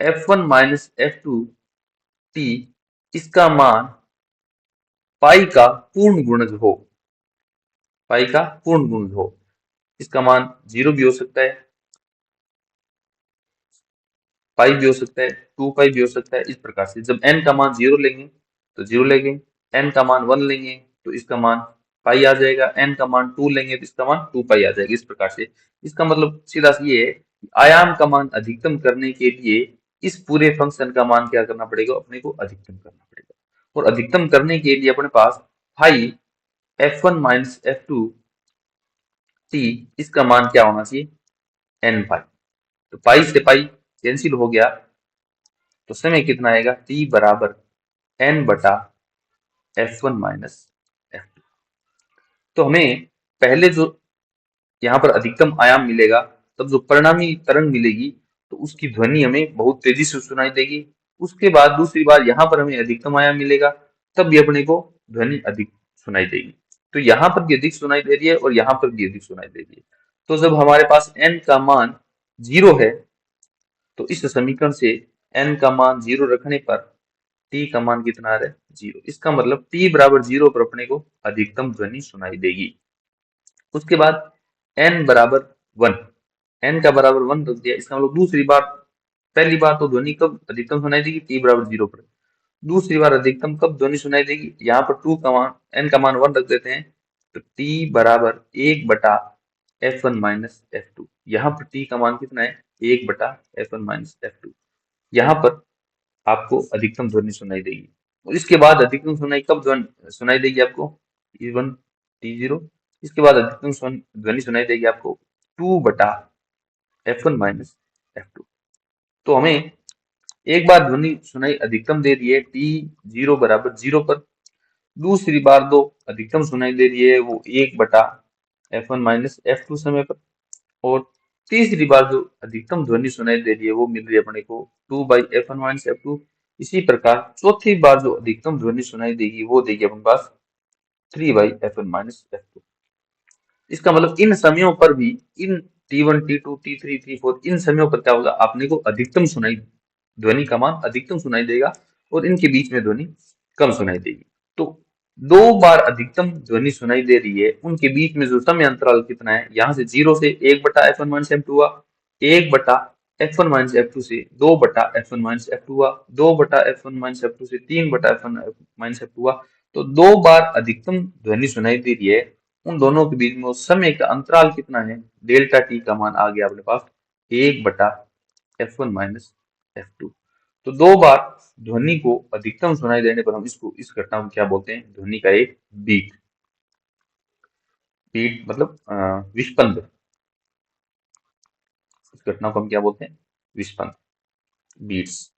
Speaker 1: f1 माइनस f2t इसका मान पाई का पूर्ण गुणज हो, पाई का पूर्ण गुणज हो, इसका मान 0 भी हो सकता है, पाई भी हो सकता है, 2 पाई भी हो सकता है। इस प्रकार से जब n का मान 0 लेंगे तो 0 लेंगे, n का मान 1 लेंगे तो इसका मान पाई आ जाएगा, n का मान 2 लेंगे तो इसका मान 2 पाई आ जाएगा। इस प्रकार से इसका मतलब सीधा सी ये है कि आयाम का मान अधिकतम करने के लिए इस पूरे फंक्शन का मान क्या करना पड़ेगा, अपने को अधिकतम करना पड़ेगा। और अधिकतम करने के लिए अपने पास phi f1 minus f2 t इसका मान क्या होना चाहिए, n पाई। तो पाई से पाई कैंसिल हो गया तो समय कितना आएगा, t बराबर n बटा f1 माइनस f2। तो हमें पहले जो यहाँ पर अधिकतम आयाम मिलेगा, तब जो परिणामी तरंग मिलेगी तो उसकी ध्वनि हमें बहुत तेजी से सुनाई देगी। उसके बाद दूसरी बार यहाँ पर हमें अधिकतम आयाम मिलेगा, तब भी अपने को ध्वनि अधिक सुनाई देगी। तो यहाँ पर भी अधिक सुनाई दे रही है और यहाँ पर भी अधिक सुनाई दे रही है। तो जब हमारे पास n का मान 0 है तो इस समीकरण से n का मान 0 रखने पर t का मान कितना आ रहा है, 0। इसका मतलब t बराबर 0 पर अपने को अधिकतम ध्वनि सुनाई देगी। उसके बाद n बराबर 1, n का बराबर 1 रख दिया, इसका मतलब दूसरी बार, पहली बार तो ध्वनि कब अधिकतम सुनाई देगी, t बराबर 0 पर। दूसरी बार अधिकतम कब ध्वनि सुनाई देगी, यहाँ पर 2 का मान, n का मान 1 रख देते हैं तो t बराबर 1 बटा f1 माइनस f2। यहाँ पर t का मान कितना है, 1 बटा f1 माइनस f2। यहाँ पर आपको अधिकतम ध्वनि सुनाई देगी। और इसके बाद अधिकतम सुनाई कब ध्वनि सुनाई देगी आपको, T1 T0। इसके बाद अधिकतम ध्वनि सुनाई देगी आपको 2 बटा f1 माइनस f2। तो हमें एक बार ध्वनि सुनाई अधिकतम दे दी है T0 बराबर 0 पर, दूसरी बार दो अधिकतम सुनाई दे रही है वो 1 बटा f1 माइनस f2 समय पर, और तीसरी बार जो अधिकतम ध्वनि सुनाई दे रही है वो मिल रही है अपने को 2 बाई f1 माइनस f2। इसी प्रकार चौथी बार जो अधिकतम ध्वनि सुनाई देगी वो देगी अपने पास 3 बाई f1 माइनस f2। इसका मतलब इन समयों पर भी, इन T1 T2 T3 T4 इन समयों पर क्या होगा, आपने को अधिकतम सुनाई, ध्वनि का मान अधिकतम सुनाई देगा और इनके बीच में ध्वनि कम सुनाई देगी। तो 2 बार अधिकतम ध्वनि सुनाई दे रही है, उनके बीच में जो समय अंतराल कितना है, यहाँ से 0 से 1 बटा f1 माइनस f2 हुआ, 1 बटा f1 माइनस f2 से 2 बटा f1 माइनस f2 हुआ, 2 बटा f1 माइनस f2 से 3 बटा f1 माइनस f2 हुआ। तो 2 बार अधिकतम ध्वनि सुनाई दे रही है, उन दोनों के बीच में उस समय का अंतराल कितना है, डेल्टा टी का मान आ गया अपने पास 1 बटा f1 माइनस f2। तो 2 बार ध्वनि को अधिकतम सुनाई देने पर हम इसको, इस घटना को क्या बोलते हैं, ध्वनि का एक बीट। बीट मतलब विस्पंद। इस घटना को हम क्या बोलते हैं, विस्पंद, बीट्स।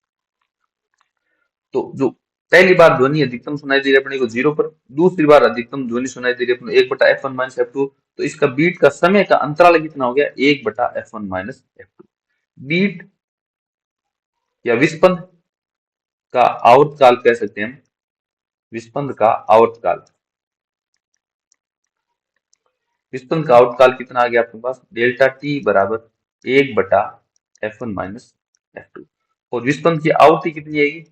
Speaker 1: तो जो पहली बार ध्वनि अधिकतम सुनाई दे रही है अपने को 0 पर, दूसरी बार अधिकतम ध्वनि सुनाई दे रही है अपने 1 बटा f1 माइनस f2। तो इसका बीट का समय का अंतराल कितना हो गया, 1 बटा f1 माइनस f2। बीट या विस्पंद का आवर्तकाल कह सकते हैं हम, विस्पंद का आवर्तकाल। विस्पंद का आवर्तकाल कितना आ गया आपके पास, डेल्टा टी बराबर 1 बटा f1 माइनस f2। और विस्पंद की आवृत्ति कितनी आएगी,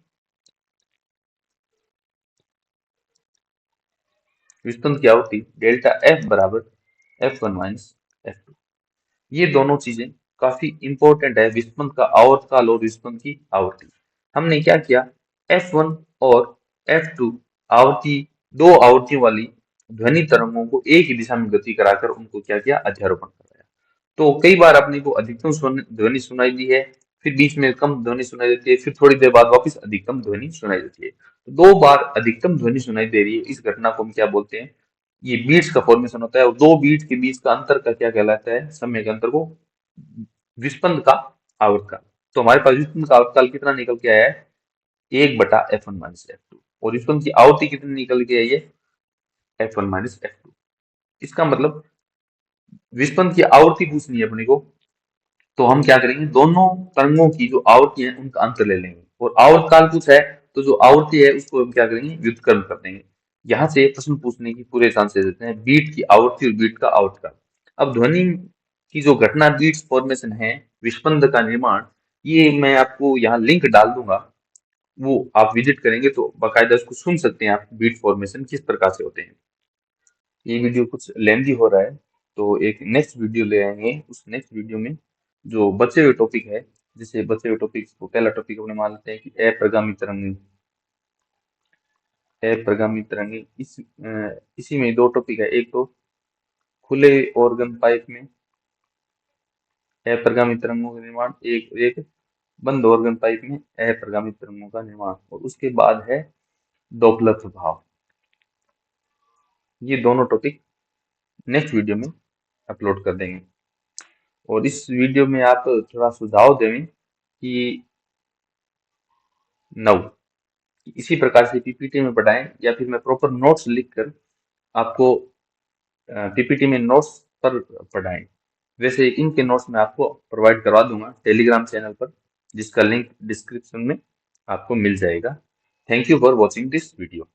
Speaker 1: विस्पंद की आवृत्ति डेल्टा f बराबर f1 माइनस f2। ये दोनों चीजें काफी इंपॉर्टेंट है, विस्पंद का आवर्तकाल और विस्पंद की आवृत्ति। हमने क्या किया, f1 और f2 आवृत्ति, दो आवृत्तियों वाली ध्वनि तरंगों को एक ही दिशा में गति कराकर उनको क्या किया, अध्यारोपण कराया। तो कई बार अपने को अधिकतम ध्वनि सुनाई दी है, फिर बीच में कम ध्वनि सुनाई देती है, फिर थोड़ी देर बाद वापस अधिकतम ध्वनि सुनाई देती है। तो 2 बार अधिकतम ध्वनि सुनाई दे रही है, इस घटना को हम क्या बोलते हैं, ये बीट्स का फॉर्मेशन होता है, और दो बीट्स के बीच का अंतर का क्या कहलाता है, समय के अंतर को व्युत्पन्न का आवर्तकाल। तो हमारे पास व्युत्पन्न का आवर्तकाल कितना निकल के आया है, 1/f1 - f2, और व्युत्पन्न की आवृत्ति कितनी निकल के आई है, f1 - f2। इसका मतलब व्युत्पन्न की आवृत्ति पूछनी है अपने को, तो हम क्या करेंगे, दोनों तरंगों की जो आवृत्ति है उनका अंतर ले लेंगे, और आवर्तकाल कुछ है तो जो आवृत्ति है उसको हम क्या करेंगे, व्युत्क्रम कर देंगे। यहाँ से प्रश्न पूछने की पूरे चांसेस देते हैं, बीट की आवृत्ति और बीट का आवर्तकाल। अब ध्वनि की जो घटना बीट्स फॉर्मेशन है, विस्पंद का निर्माण, ये मैं आपको यहाँ लिंक डाल दूंगा, वो आप विजिट करेंगे तो बाकायदा उसको सुन सकते हैं आप, बीट फॉर्मेशन किस प्रकार से होते हैं। ये वीडियो कुछ लेंदी हो रहा है, तो एक नेक्स्ट वीडियो ले आएंगे। उस नेक्स्ट वीडियो में जो बचे हुए टॉपिक है, जैसे बचे हुए टॉपिक को, पहला टॉपिक अपने मान लेते हैं कि अप्रगामी तरंगें। अप्रगामी तरंगें इसी में दो टॉपिक है, एक तो खुले ऑर्गन पाइप में अप्रगामी तरंगों का निर्माण, एक एक बंद ऑर्गन पाइप में अप्रगामी तरंगों का निर्माण, और उसके बाद है डॉपलर प्रभाव। ये दोनों टॉपिक नेक्स्ट वीडियो में अपलोड कर देंगे। और इस वीडियो में आप थोड़ा सुझाव दें कि नव इसी प्रकार से पीपीटी में पढ़ाएं, या फिर मैं प्रॉपर नोट्स लिखकर आपको पीपीटी में नोट्स पर पढ़ाएं। वैसे इनके नोट्स मैं आपको प्रोवाइड करवा दूंगा टेलीग्राम चैनल पर, जिसका लिंक डिस्क्रिप्शन में आपको मिल जाएगा। Thank you for watching this video.